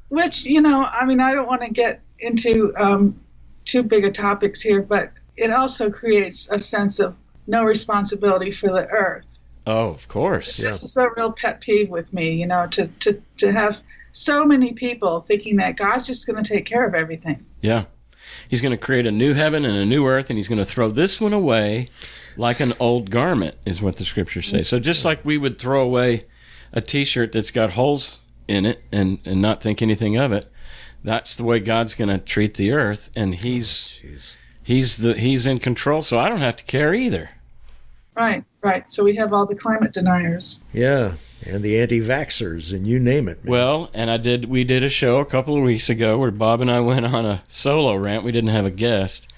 Which, I don't want to get into too big of topics here, but it also creates a sense of no responsibility for the earth. Oh, of course. This is a real pet peeve with me, to have so many people thinking that God's just going to take care of everything. Yeah. He's going to create a new heaven and a new earth, and he's going to throw this one away like an old garment, is what the scriptures say. So just like we would throw away a T-shirt that's got holes in it and not think anything of it, that's the way God's going to treat the earth, and he's in control, so I don't have to care either. Right. So we have all the climate deniers. Yeah, and the anti-vaxxers, and you name it. Man. Well, and we did a show a couple of weeks ago where Bob and I went on a solo rant. We didn't have a guest.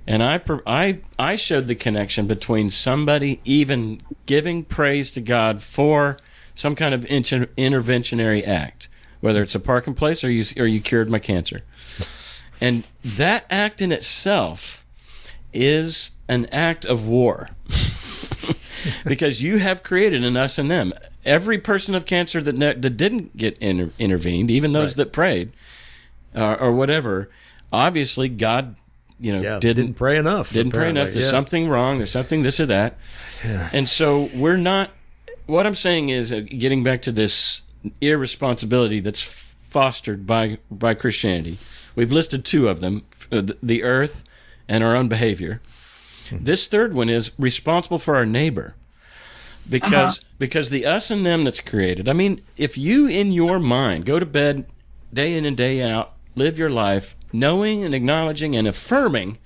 And I showed the connection between somebody even giving praise to God for some kind of interventionary act, whether it's a parking place or you cured my cancer. And that act in itself is an act of war. Because you have created an us and them. Every person of cancer that didn't get intervened, even those that prayed or whatever, obviously God, didn't pray enough. Didn't pray enough. There's something wrong. There's something this or that. Yeah. And so we're not. What I'm saying is, getting back to this irresponsibility that's fostered by Christianity. We've listed two of them: the earth and our own behavior. This third one is responsible for our neighbor, because the us and them that's created. I mean, if you in your mind go to bed day in and day out, live your life knowing and acknowledging and affirming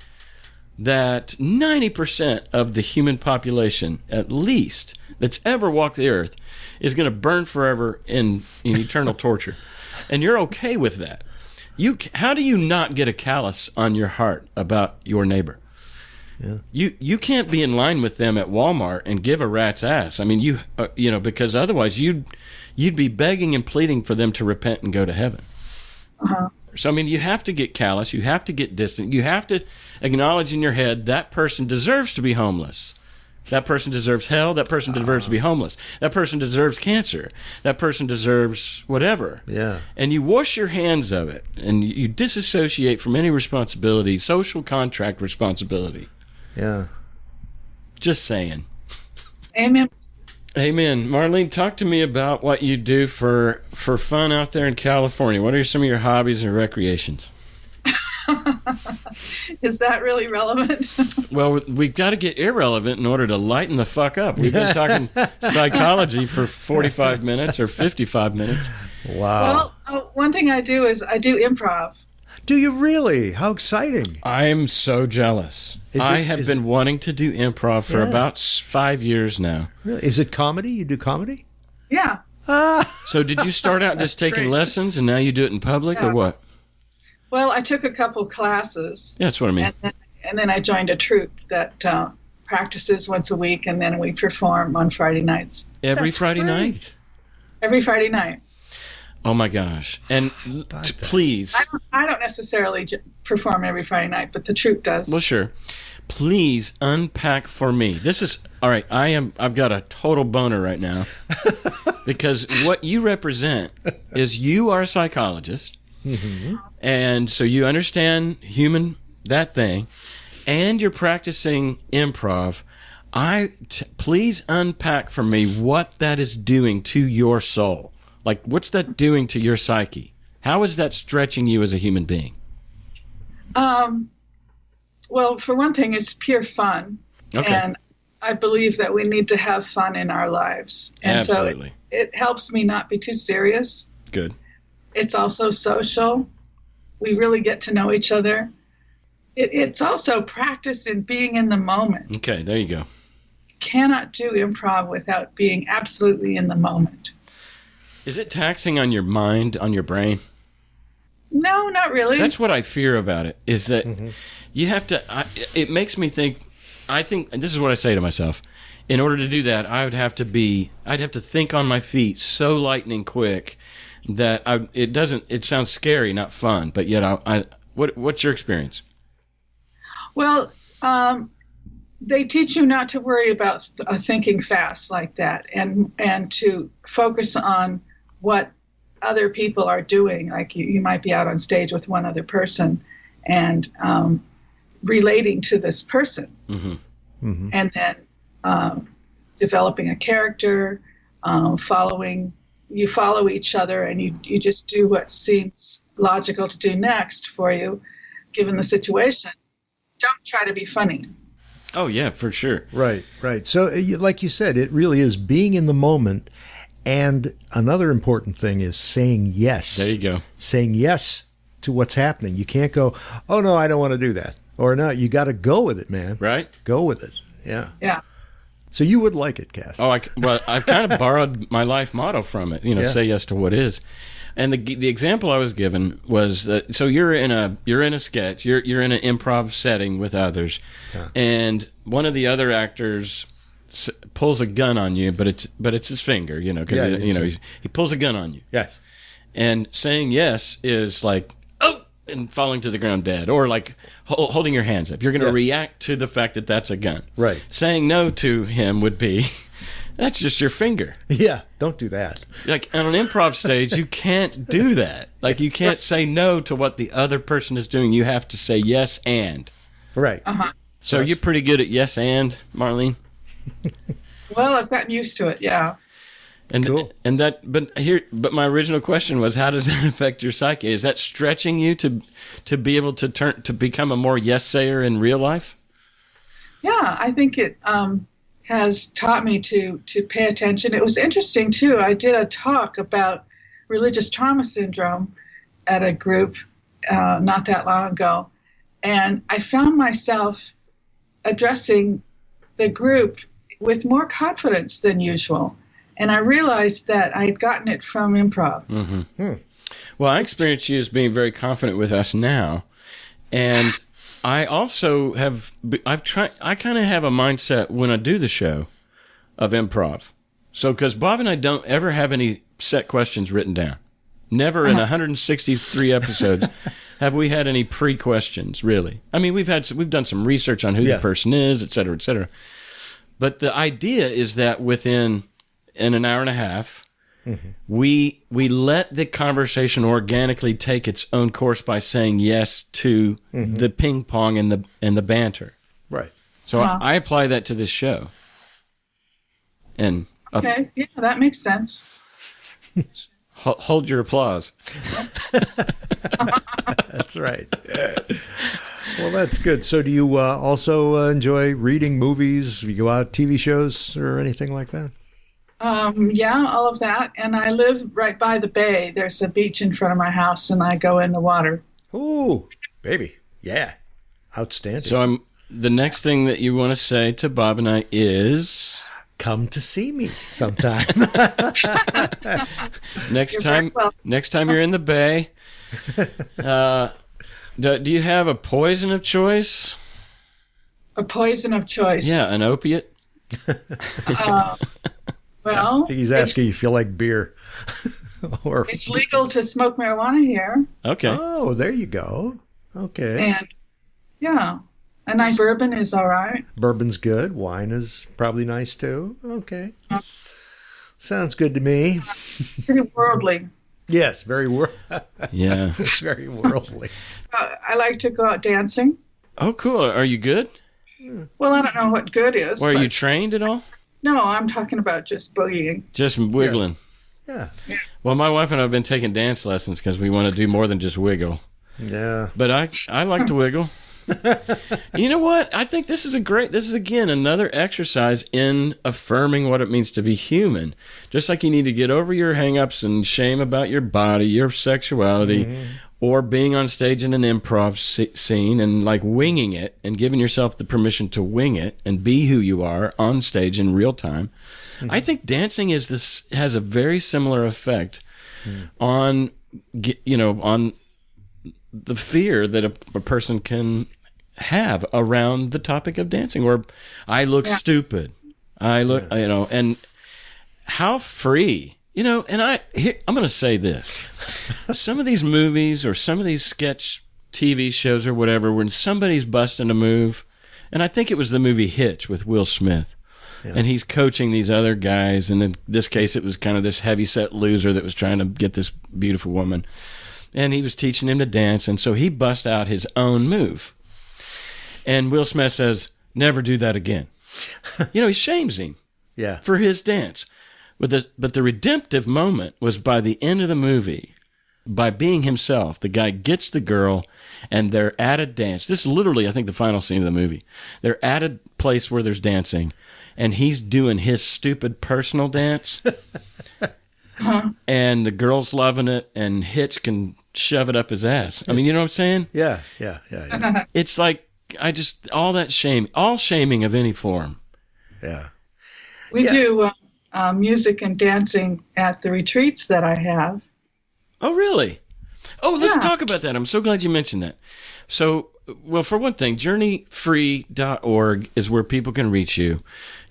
that 90% of the human population, at least, that's ever walked the earth is going to burn forever in eternal torture, and you're okay with that, how do you not get a callous on your heart about your neighbor? Yeah. You can't be in line with them at Walmart and give a rat's ass. I mean, because otherwise you'd be begging and pleading for them to repent and go to heaven. So, I mean, you have to get callous. You have to get distant. You have to acknowledge in your head that person deserves to be homeless. That person deserves hell. That person deserves to be homeless. That person deserves cancer. That person deserves whatever. Yeah. And you wash your hands of it, and you disassociate from any responsibility, social contract responsibility. Yeah. Just saying. Amen. Amen. Marlene, talk to me about what you do for fun out there in California. What are some of your hobbies and recreations? Is that really relevant? Well, we've got to get irrelevant in order to lighten the fuck up. We've been talking psychology for 45 minutes or 55 minutes. Wow. Well, one thing I do is I do improv. Do you really? How exciting. I am so jealous. I have been wanting to do improv for about 5 years now. Really? Is it comedy? You do comedy? Yeah. So did you start out just taking lessons and now you do it in public or what? Well, I took a couple classes. Yeah, that's what I mean. And then I joined a troupe that practices once a week, and then we perform on Friday nights. Every Friday night? Every Friday night. Oh my gosh! And please, I don't necessarily perform every Friday night, but the troupe does. Well, sure. Please unpack for me. This is all right. I've got a total boner right now because what you represent is you are a psychologist, and so you understand that thing, and you're practicing improv. Please unpack for me what that is doing to your soul. Like, what's that doing to your psyche? How is that stretching you as a human being? Well, for one thing, it's pure fun. Okay. And I believe that we need to have fun in our lives. And Absolutely. So it helps me not be too serious. Good. It's also social. We really get to know each other. It's also practice in being in the moment. Okay, there you go. Cannot do improv without being absolutely in the moment. Is it taxing on your mind, on your brain? No, not really. That's what I fear about it, is that you have to, it makes me think, and this is what I say to myself, in order to do that, I'd have to think on my feet so lightning quick that it sounds scary, not fun, but yet what's your experience? Well, they teach you not to worry about thinking fast like that, and to focus on what other people are doing. Like you might be out on stage with one other person and relating to this person. And then developing a character, you follow each other, and you just do what seems logical to do next for you, given the situation. Don't try to be funny. Oh, yeah, for sure. Right. So, like you said, it really is being in the moment. And another important thing is saying yes. There you go. Saying yes to what's happening. You can't go, oh, no, I don't want to do that. Or no, you got to go with it, man. Right. Go with it. Yeah. Yeah. So you would like it, Cass. Oh, I kind of borrowed my life motto from it. Say yes to what is. And the example I was given was that, so you're in a sketch, you're in an improv setting with others, and one of the other actors pulls a gun on you, but it's his finger, because he pulls a gun on you. Yes. And saying yes is like, oh, and falling to the ground dead, or like holding your hands up. You're going to react to the fact that that's a gun. Right. Saying no to him would be, that's just your finger. Yeah, don't do that. Like on an improv stage, you can't do that. Like you can't say no to what the other person is doing. You have to say yes and. Right. Uh-huh. So you're pretty good at yes and, Marlene? Well, I've gotten used to it, yeah. And cool. But my original question was, how does that affect your psyche? Is that stretching you to be able to become a more yes sayer in real life? Yeah, I think it has taught me to pay attention. It was interesting too. I did a talk about religious trauma syndrome at a group not that long ago, and I found myself addressing the group with more confidence than usual. And I realized that I had gotten it from improv. Mm-hmm. Well, I experience you as being very confident with us now. And I also I kind of have a mindset when I do the show of improv. So, because Bob and I don't ever have any set questions written down. Never in 163 episodes have we had any pre-questions, really. I mean, we've done some research on who the person is, et cetera, et cetera. But the idea is that in an hour and a half, we let the conversation organically take its own course by saying yes to the ping pong and the banter. Right. So I apply that to this show. And okay, yeah, that makes sense. Hold your applause. That's right. Well, that's good. So do you also enjoy reading movies? Do you go out TV shows or anything like that? Yeah, all of that. And I live right by the bay. There's a beach in front of my house, and I go in the water. Ooh, baby. Yeah. Outstanding. So the next thing that you want to say to Bob and I is... Come to see me sometime. Next time you're in the bay, do you have a poison of choice? A poison of choice? Yeah, an opiate? Well, I think he's asking if you like beer. Or it's legal to smoke marijuana here. Okay. Oh, there you go. Okay. And yeah, a nice bourbon is all right. Bourbon's good. Wine is probably nice too. Okay. Sounds good to me. Pretty worldly. Yes, very worldly. Yeah. Very worldly. I like to go out dancing. Oh, cool. Are you good? Well, I don't know what good is. Well, are you trained at all? No, I'm talking about just boogieing. Just wiggling. Yeah. Well, my wife and I have been taking dance lessons because we want to do more than just wiggle. Yeah. But I like to wiggle. You know what? I think this is again another exercise in affirming what it means to be human. Just like you need to get over your hang-ups and shame about your body, your sexuality, or being on stage in an improv scene and like winging it and giving yourself the permission to wing it and be who you are on stage in real time. I think dancing has a very similar effect on on the fear that a person can have around the topic of dancing, or I look stupid. I look, and how free, and I'm going to say this. Some of these movies or some of these sketch TV shows or whatever, when somebody's busting a move, and I think it was the movie Hitch with Will Smith, and he's coaching these other guys, and in this case it was kind of this heavyset loser that was trying to get this beautiful woman, and he was teaching him to dance, and so he bust out his own move. And Will Smith says, "Never do that again." He shames him. for his dance. But the redemptive moment was by the end of the movie, by being himself. The guy gets the girl, and they're at a dance. This is literally, I think, the final scene of the movie. They're at a place where there's dancing, and he's doing his stupid personal dance. And the girl's loving it, and Hitch can shove it up his ass. I mean, you know what I'm saying? Yeah. It's like, all that shame, all shaming of any form. Yeah. We do music and dancing at the retreats that I have. Oh, really? Oh, let's talk about that. I'm so glad you mentioned that. So, well, for one thing, journeyfree.org is where people can reach you.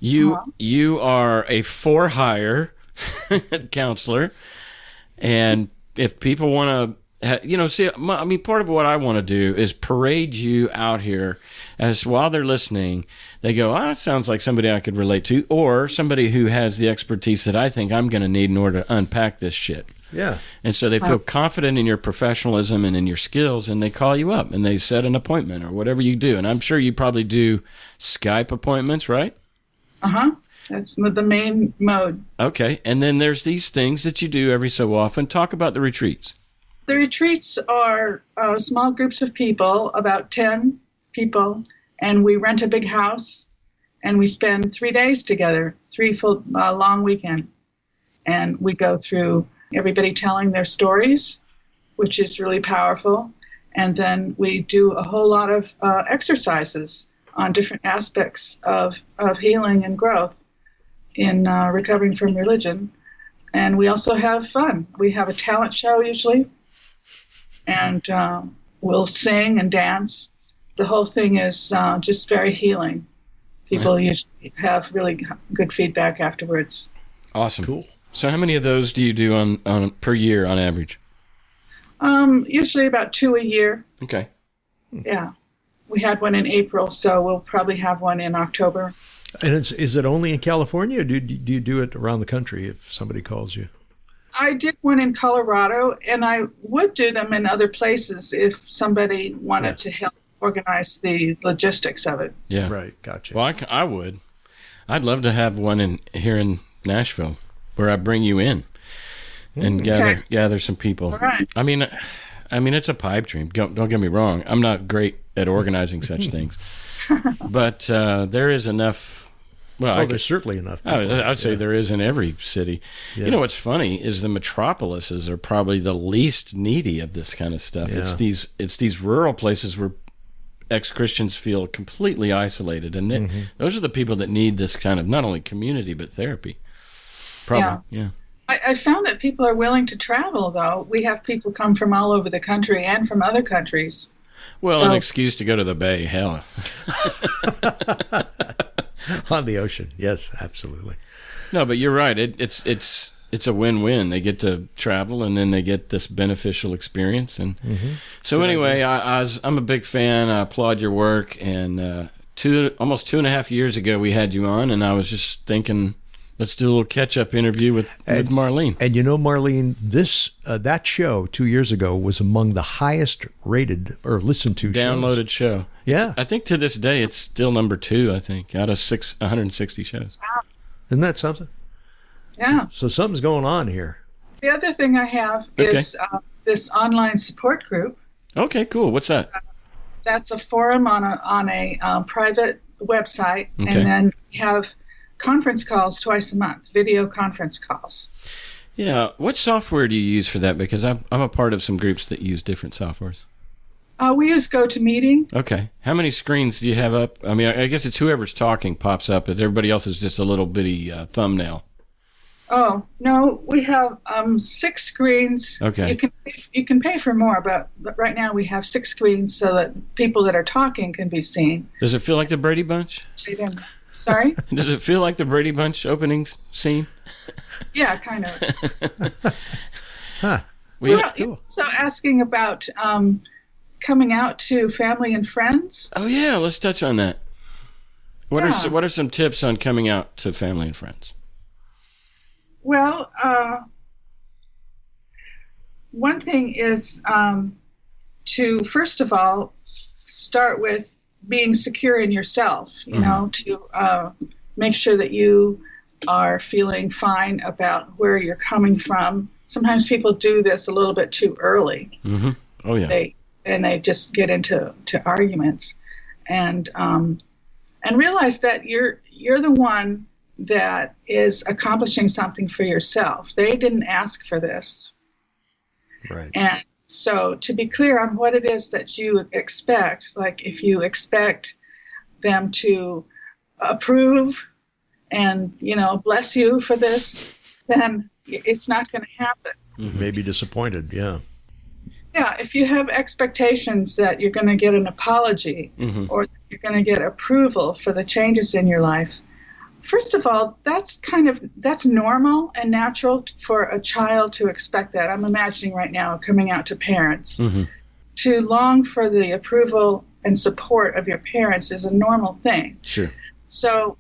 You are a for-hire counselor, and if people want to, see, I mean, part of what I want to do is parade you out here as while they're listening, they go, oh, that sounds like somebody I could relate to, or somebody who has the expertise that I think I'm going to need in order to unpack this shit. Yeah. And so they feel confident in your professionalism and in your skills, and they call you up and they set an appointment or whatever you do. And I'm sure you probably do Skype appointments, right? Uh-huh. That's the main mode. Okay. And then there's these things that you do every so often. Talk about the retreats. The retreats are small groups of people, about 10 people, and we rent a big house, and we spend 3 days together, 3 full long weekend. And we go through everybody telling their stories, which is really powerful. And then we do a whole lot of exercises on different aspects of healing and growth in recovering from religion. And we also have fun. We have a talent show usually, and we'll sing and dance. The whole thing is just very healing. People usually have really good feedback afterwards. Awesome. Cool. So how many of those do you do on per year on average? Usually about 2 a year. Okay. Yeah. We had one in April, so we'll probably have one in October. And is it only in California, or do you do it around the country if somebody calls you? I did one in Colorado, and I would do them in other places if somebody wanted to help organize the logistics of it. Yeah. Right. Gotcha. Well, I would. I'd love to have one here in Nashville where I bring you in and gather some people. All right. I mean, it's a pipe dream. Don't get me wrong. I'm not great at organizing such things, but there is enough. Well, there's certainly enough people. I'd say there is in every city. Yeah. You know what's funny is the metropolises are probably the least needy of this kind of stuff. Yeah. It's these rural places where ex-Christians feel completely isolated, and those are the people that need this kind of not only community but therapy. Probably, yeah. I found that people are willing to travel, though. We have people come from all over the country and from other countries. Well, an excuse to go to the Bay, hell. On the ocean, yes, absolutely. No, but you're right. It's a win-win. They get to travel, and then they get this beneficial experience. And so anyway, I'm a big fan. I applaud your work. And almost 2.5 years ago, we had you on, and I was just thinking, let's do a little catch-up interview with Marlene. And you know, Marlene, that show 2 years ago was among the highest rated or listened to downloaded show. Yeah. I think to this day it's still number 2, I think, out of 160 shows. Wow. Isn't that something? Yeah. So something's going on here. The other thing I have is this online support group. Okay, cool. What's that? That's a forum on a private website, and then we have conference calls twice a month, video conference calls. Yeah. What software do you use for that? Because I'm a part of some groups that use different softwares. We use GoToMeeting. Okay. How many screens do you have up? I mean, I guess it's whoever's talking pops up, but everybody else is just a little bitty thumbnail. Oh, no, we have 6 screens. Okay. You can pay for more, but right now we have 6 screens so that people that are talking can be seen. Does it feel like the Brady Bunch? Sorry? Does it feel like the Brady Bunch opening scene? Yeah, kind of. Huh. Well, that's cool. So asking about coming out to family and friends. Oh, yeah, let's touch on that. What are some tips on coming out to family and friends? Well, one thing is to, first of all, start with being secure in yourself, you know, to make sure that you are feeling fine about where you're coming from. Sometimes people do this a little bit too early. Mm-hmm. Oh, yeah. They just get into arguments, and realize that you're the one that is accomplishing something for yourself. They didn't ask for this. Right. And so to be clear on what it is that you expect, like if you expect them to approve and, bless you for this, then it's not going to happen. Mm-hmm. Maybe disappointed, yeah. Yeah, if you have expectations that you're going to get an apology mm-hmm. or that you're going to get approval for the changes in your life, first of all, that's normal and natural for a child to expect that. I'm imagining right now coming out to parents. Mm-hmm. To long for the approval and support of your parents is a normal thing. Sure. So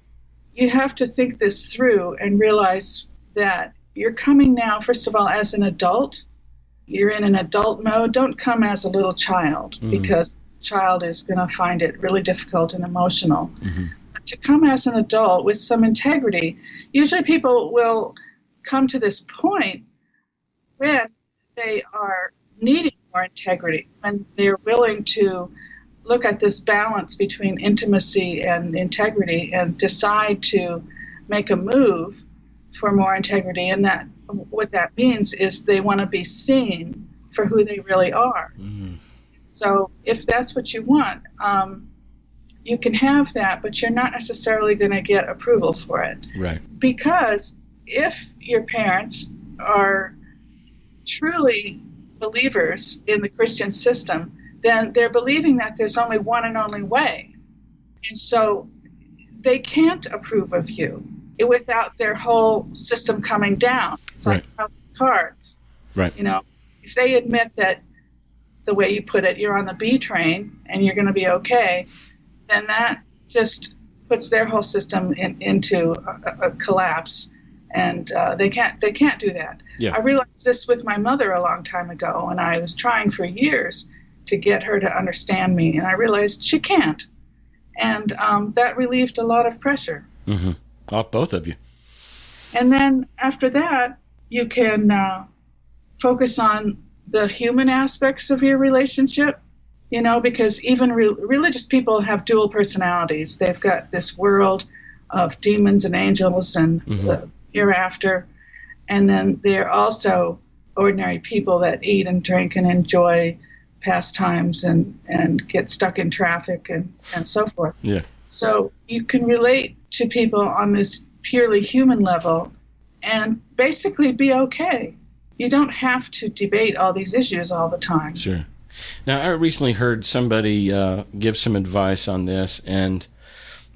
you have to think this through and realize that you're coming now, first of all, as an adult. You're in an adult mode. Don't come as a little child, mm-hmm. because the child is going to find it really difficult and emotional. Mm-hmm. To come as an adult with some integrity. Usually people will come to this point when they are needing more integrity, when they're willing to look at this balance between intimacy and integrity and decide to make a move for more integrity. And that what that means is they want to be seen for who they really are. Mm-hmm. So if that's what you want, you can have that, but you're not necessarily going to get approval for it. Right. Because if your parents are truly believers in the Christian system, then they're believing that there's only one and only way. And so they can't approve of you without their whole system coming down. It's like House of Cards. Right. If they admit that, the way you put it, you're on the B train and you're going to be okay, then that just puts their whole system into a collapse, and they can't do that. Yeah. I realized this with my mother a long time ago, and I was trying for years to get her to understand me, and I realized she can't, and that relieved a lot of pressure. Mm-hmm. Off both of you. And then after that, you can focus on the human aspects of your relationship. Because even religious people have dual personalities. They've got this world of demons and angels and mm-hmm. the hereafter. And then they're also ordinary people that eat and drink and enjoy pastimes and get stuck in traffic and so forth. Yeah. So you can relate to people on this purely human level and basically be okay. You don't have to debate all these issues all the time. Sure. Now, I recently heard somebody give some advice on this, and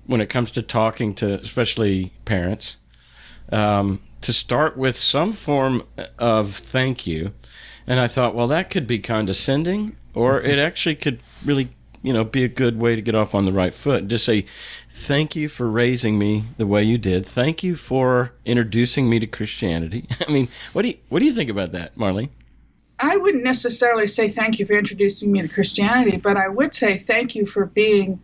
when it comes to talking to especially parents, to start with some form of thank you. And I thought, well, that could be condescending, or it actually could really, be a good way to get off on the right foot. Just say, thank you for raising me the way you did. Thank you for introducing me to Christianity. I mean, what do you think about that, Marlene? I wouldn't necessarily say thank you for introducing me to Christianity, but I would say thank you for being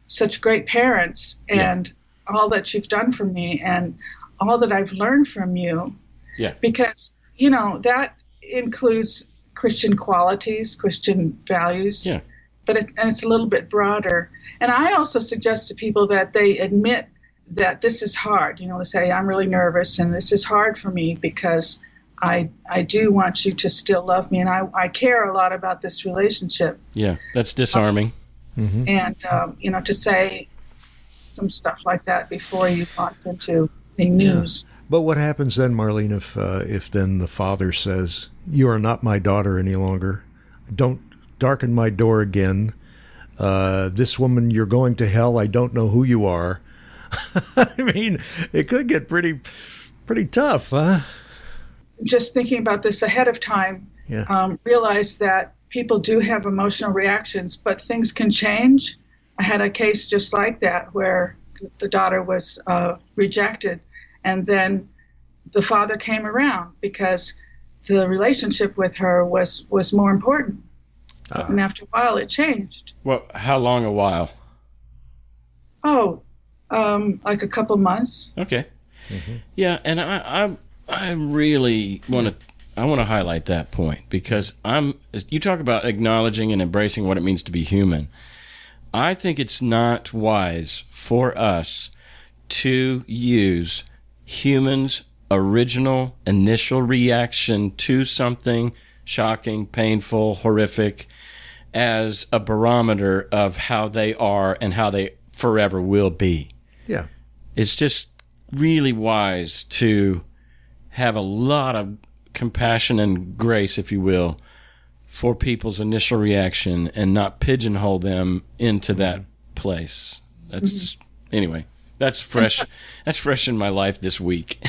such great parents and all that you've done for me and all that I've learned from you. Yeah. Because, that includes Christian qualities, Christian values. Yeah. But it's a little bit broader. And I also suggest to people that they admit that this is hard. They say, I'm really nervous and this is hard for me because I do want you to still love me, and I care a lot about this relationship. Yeah, that's disarming. Mm-hmm. And, to say some stuff like that before you launch into the news. Yeah. But what happens then, Marlene, if then the father says, you are not my daughter any longer, don't darken my door again, this woman, you're going to hell, I don't know who you are. I mean, it could get pretty tough, huh? Just thinking about this ahead of time, realize that people do have emotional reactions, but things can change. I had a case just like that where the daughter was rejected, and then the father came around because the relationship with her was more important. And after a while, it changed. Well, how long a while? Like a couple months. Okay. Yeah, and I really want to highlight that point, because you talk about acknowledging and embracing what it means to be human. I think it's not wise for us to use humans' original initial reaction to something shocking, painful, horrific as a barometer of how they are and how they forever will be. Yeah. It's just really wise to have a lot of compassion and grace, if you will, for people's initial reaction and not pigeonhole them into that place. That's just, anyway, that's fresh. That's fresh in my life this week.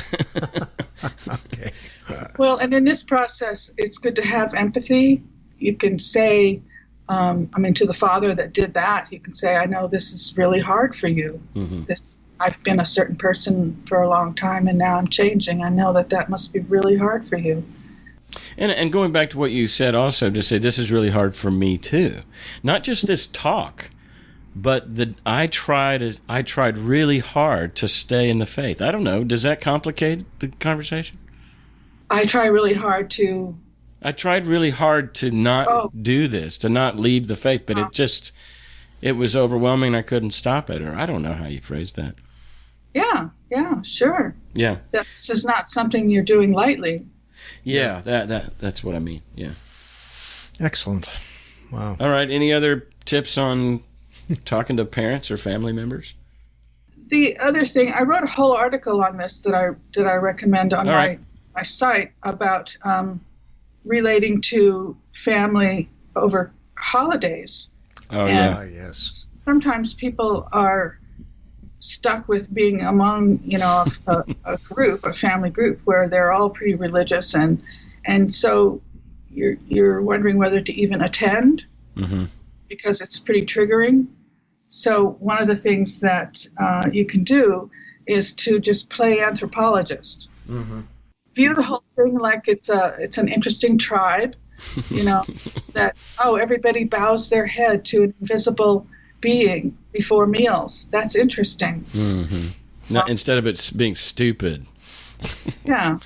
Okay. Well, and in this process, it's good to have empathy. You can say, to the father that did that, you can say, I know this is really hard for you. I've been a certain person for a long time, and now I'm changing. I know that must be really hard for you. And going back to what you said also, to say this is really hard for me too. Not just this talk, but I tried really hard to stay in the faith. I don't know. Does that complicate the conversation? I tried really hard to not do this, to not leave the faith, but it was overwhelming. I couldn't stop it, or I don't know how you phrase that. Yeah, sure. Yeah. This is not something you're doing lightly. Yeah, that's what I mean. Yeah. Excellent. Wow. All right. Any other tips on talking to parents or family members? The other thing, I wrote a whole article on this that I recommend on my site about relating to family over holidays. Oh, and yeah. Yes. Sometimes people are stuck with being among, a group, a family group, where they're all pretty religious, and so you're wondering whether to even attend, because it's pretty triggering. So one of the things that you can do is to just play anthropologist. View the whole thing like it's an interesting tribe, that everybody bows their head to an invisible being before meals. That's interesting. Now, instead of it being stupid. Yeah.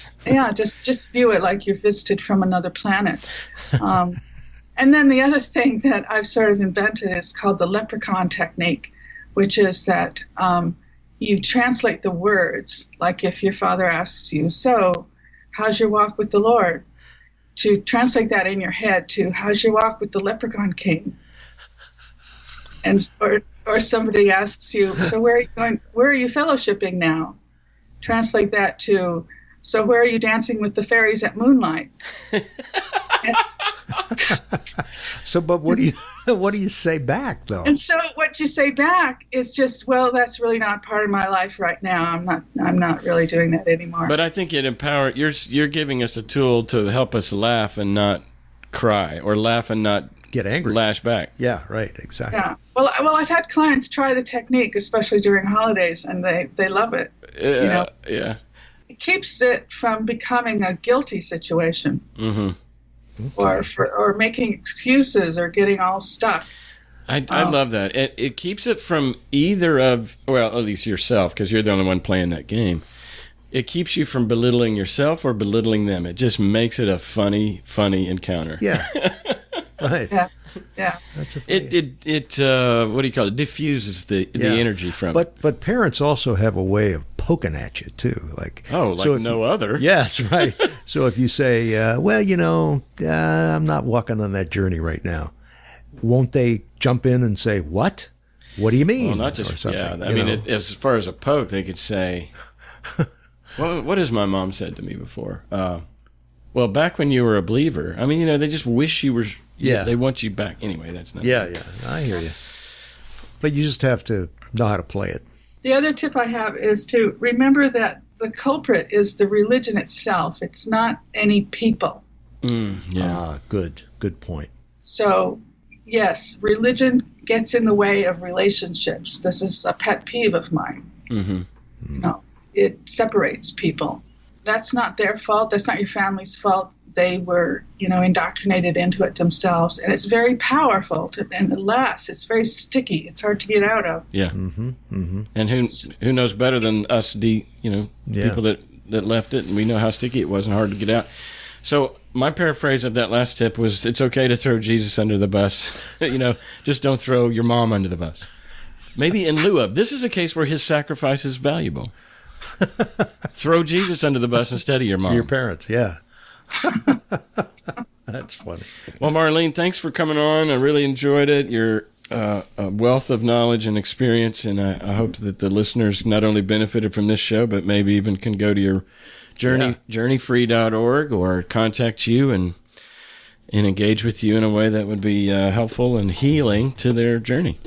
Just view it like you're visited from another planet. And then the other thing that I've sort of invented is called the leprechaun technique, which is that you translate the words. Like if your father asks you, "So, how's your walk with the Lord?" to translate that in your head to, "How's your walk with the leprechaun king?" And or somebody asks you, "So where are you going? Where are you fellowshipping now?" Translate that to, "So where are you dancing with the fairies at moonlight?" So, but what do you say back though? And so what you say back is just, "Well, that's really not part of my life right now. I'm not really doing that anymore." But I think it you're giving us a tool to help us laugh and not cry, or laugh and not get angry, lash back. Yeah, right, exactly. Yeah. Well, I've had clients try the technique, especially during holidays, and they love it. Yeah. It keeps it from becoming a guilty situation, or making excuses or getting all stuck. I love that. It keeps it from either of, well, at least yourself, because you're the only one playing that game. It keeps you from belittling yourself or belittling them. It just makes it a funny encounter. Yeah. Right. Yeah. That's a it what do you call it? Diffuses the energy from it. But parents also have a way of poking at you too, like no other. Yes, right. So if you say, I'm not walking on that journey right now, won't they jump in and say, "What? What do you mean?" Well, not just or something, I mean, as far as a poke, they could say, what has my mom said to me before? Well, back when you were a believer, I mean, they just wish you were. Yeah, they want you back. Anyway, that's not. Yeah, I hear you. But you just have to know how to play it. The other tip I have is to remember that the culprit is the religion itself. It's not any people. Good point. So, yes, religion gets in the way of relationships. This is a pet peeve of mine. No, it separates people. That's not their fault. That's not your family's fault. they were, indoctrinated into it themselves. And it's very powerful and it lasts. It's very sticky. It's hard to get out of. Yeah. Mm-hmm, mm-hmm. And who knows better than us, people that left it, and we know how sticky it was and hard to get out. So my paraphrase of that last tip was, it's okay to throw Jesus under the bus. Just don't throw your mom under the bus. Maybe in lieu of, this is a case where his sacrifice is valuable. Throw Jesus under the bus instead of your mom. Your parents, yeah. That's funny. Well, Marlene, thanks for coming on. I really enjoyed it. You're a wealth of knowledge and experience, and I hope that the listeners not only benefited from this show, but maybe even can go to your journeyfree.org or contact you and engage with you in a way that would be helpful and healing to their journey.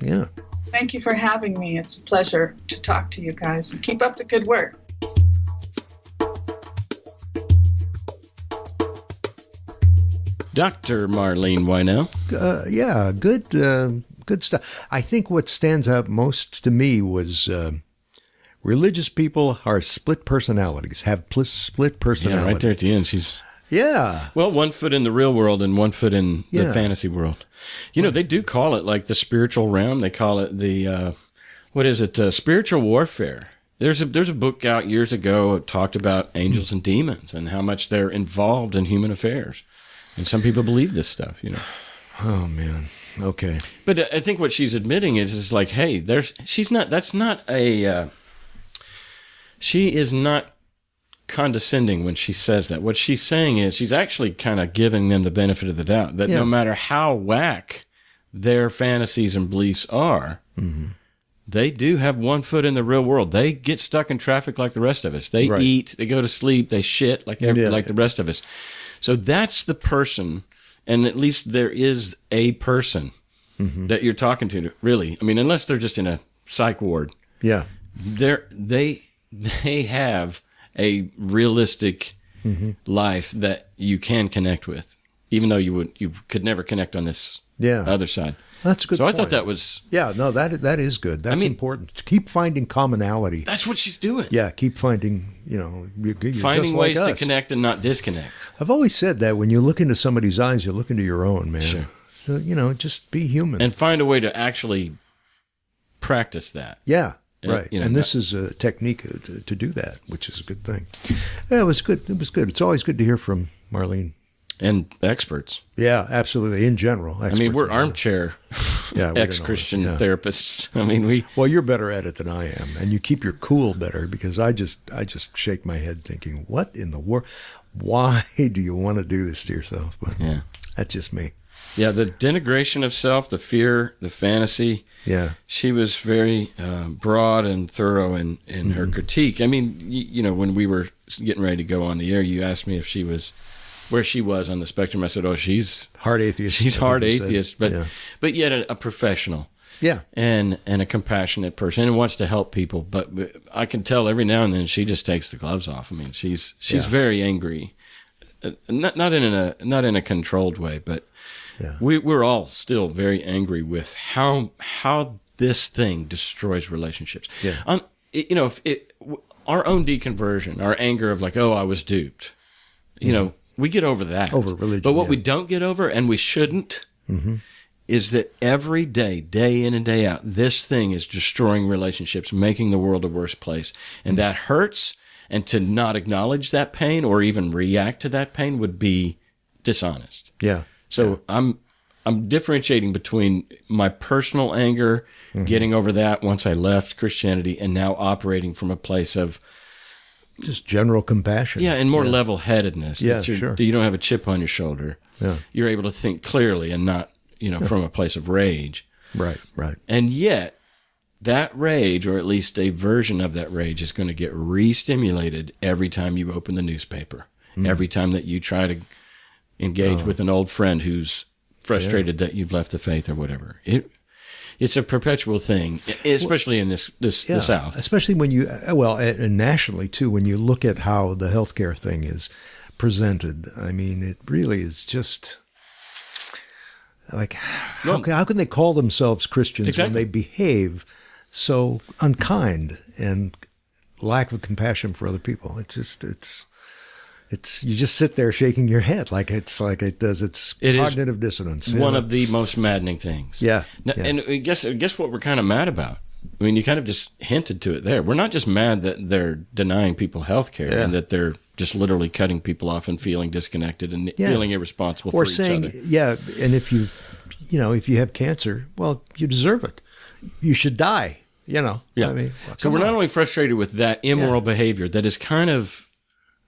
Yeah. Thank you for having me. It's a pleasure to talk to you guys. Keep up the good work. Dr. Marlene Wino. Good stuff. I think what stands out most to me was religious people are split personalities, have split personalities. Yeah, right there at the end, she's... Yeah. Well, one foot in the real world and one foot in the fantasy world. They do call it like the spiritual realm. They call it the, spiritual warfare. There's a book out years ago that talked about angels and demons and how much they're involved in human affairs. And some people believe this stuff, Oh, man. Okay. But I think what she's admitting is like, hey, she is not condescending when she says that. What she's saying is she's actually kind of giving them the benefit of the doubt that no matter how whack their fantasies and beliefs are, they do have one foot in the real world. They get stuck in traffic like the rest of us. They eat, they go to sleep, they shit like the rest of us. So that's the person, and at least there is a person that you're talking to, really. I mean, unless they're just in a psych ward. Yeah. They have a realistic life that you can connect with, even though you could never connect on this other side. That's a good point. I thought that was... Yeah, no, that is good. That's important. Keep finding commonality. That's what she's doing. Yeah, keep finding, you're finding just ways like to connect and not disconnect. I've always said that when you look into somebody's eyes, you look into your own, man. Sure. So, just be human. And find a way to actually practice that. Yeah. Right. And this is a technique to do that, which is a good thing. Yeah, it was good. It was good. It's always good to hear from Marlene. And experts. Yeah, absolutely. In general. I mean, we're armchair ex-Christian therapists. I mean, Well, you're better at it than I am. And you keep your cool better because I just shake my head thinking, what in the world? Why do you want to do this to yourself? But that's just me. Yeah, the denigration of self, the fear, the fantasy. Yeah. She was very broad and thorough in her critique. I mean, when we were getting ready to go on the air, you asked me if she was where she was on the spectrum. I said, "Oh, she's hard atheist." She's hard atheist, but yet a professional. Yeah. And a compassionate person and wants to help people. But I can tell every now and then she just takes the gloves off. I mean, she's very angry, not in a controlled way, but we're all still very angry with how this thing destroys relationships. Yeah. Our own deconversion, our anger of like, oh, I was duped. We get over that. Over religion. But what we don't get over, and we shouldn't, is that every day, day in and day out, this thing is destroying relationships, making the world a worse place. And that hurts, and to not acknowledge that pain or even react to that pain would be dishonest. Yeah. So I'm differentiating between my personal anger, getting over that once I left Christianity, and now operating from a place of just general compassion. Yeah, and more level-headedness. Yeah, sure. You don't have a chip on your shoulder. Yeah. You're able to think clearly and not, from a place of rage. Right. And yet, that rage, or at least a version of that rage, is going to get re-stimulated every time you open the newspaper, every time that you try to engage with an old friend who's frustrated that you've left the faith or whatever. It's a perpetual thing, especially in the South. Especially when and nationally too, when you look at how the healthcare thing is presented. I mean, it really is just like, how can they call themselves Christians when they behave so unkind and lack of compassion for other people? you just sit there shaking your head like it does. It's cognitive dissonance. One of the most maddening things. Yeah. Now, yeah. And I guess what we're kind of mad about. I mean, you kind of just hinted to it there. We're not just mad that they're denying people health care and that they're just literally cutting people off and feeling disconnected and feeling irresponsible for each other. Yeah, and if you have cancer, well, you deserve it. You should die, Yeah. I mean, so we're not only frustrated with that immoral behavior that is kind of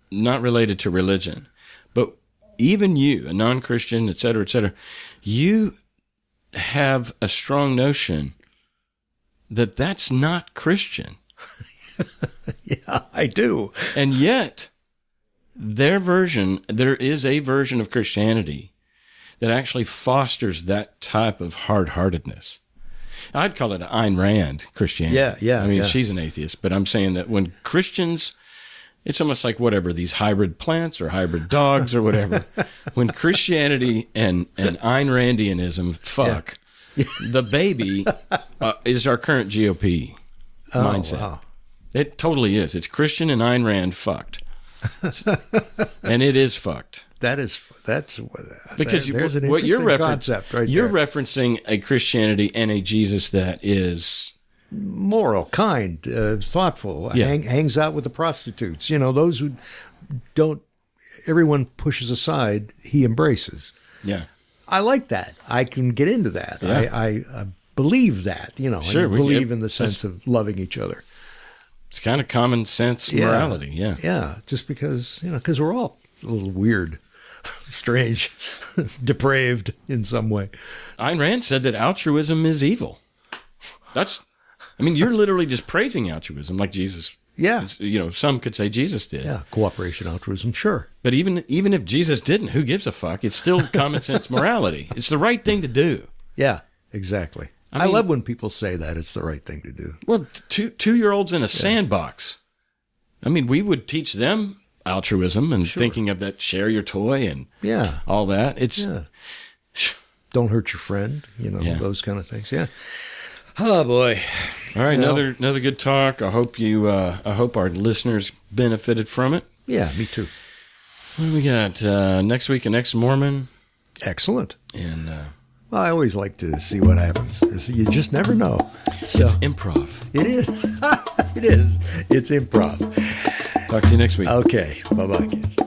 not related to religion, but even you, a non-Christian, et cetera, you have a strong notion that that's not Christian. Yeah, I do. And yet, there is a version of Christianity that actually fosters that type of hard-heartedness. I'd call it an Ayn Rand Christianity. Yeah. I mean, she's an atheist, but I'm saying that when Christians, it's almost like whatever, these hybrid plants or hybrid dogs or whatever. When Christianity and Ayn Randianism fuck, the baby is our current GOP mindset. Wow. It totally is. It's Christian and Ayn Rand fucked. And it is fucked. That's because there's an what interesting concept right you're there. referencing a Christianity and a Jesus that is moral, kind, thoughtful, hangs out with the prostitutes. Those who don't, everyone pushes aside, he embraces. Yeah. I like that. I can get into that. Yeah. I believe that, Sure, I believe in the sense of loving each other. It's kind of common sense morality. Yeah. Yeah. Just because we're all a little weird, strange, depraved in some way. Ayn Rand said that altruism is evil. You're literally just praising altruism like Jesus. Yeah. Some could say Jesus did. Yeah. Cooperation, altruism, sure. But even if Jesus didn't, who gives a fuck? It's still common sense morality. It's the right thing to do. Yeah, exactly. I love when people say that it's the right thing to do. Well, 2-year-olds in a sandbox. We would teach them altruism and thinking of that, share your toy and all that. It's don't hurt your friend, those kind of things. Yeah. Oh boy. All right, another good talk. I hope I hope our listeners benefited from it. Yeah, me too. What do we got next week? An ex-Mormon. Excellent. And I always like to see what happens. You just never know. So, it's improv. It is. It is. It's improv. Talk to you next week. Okay. Bye-bye, kids.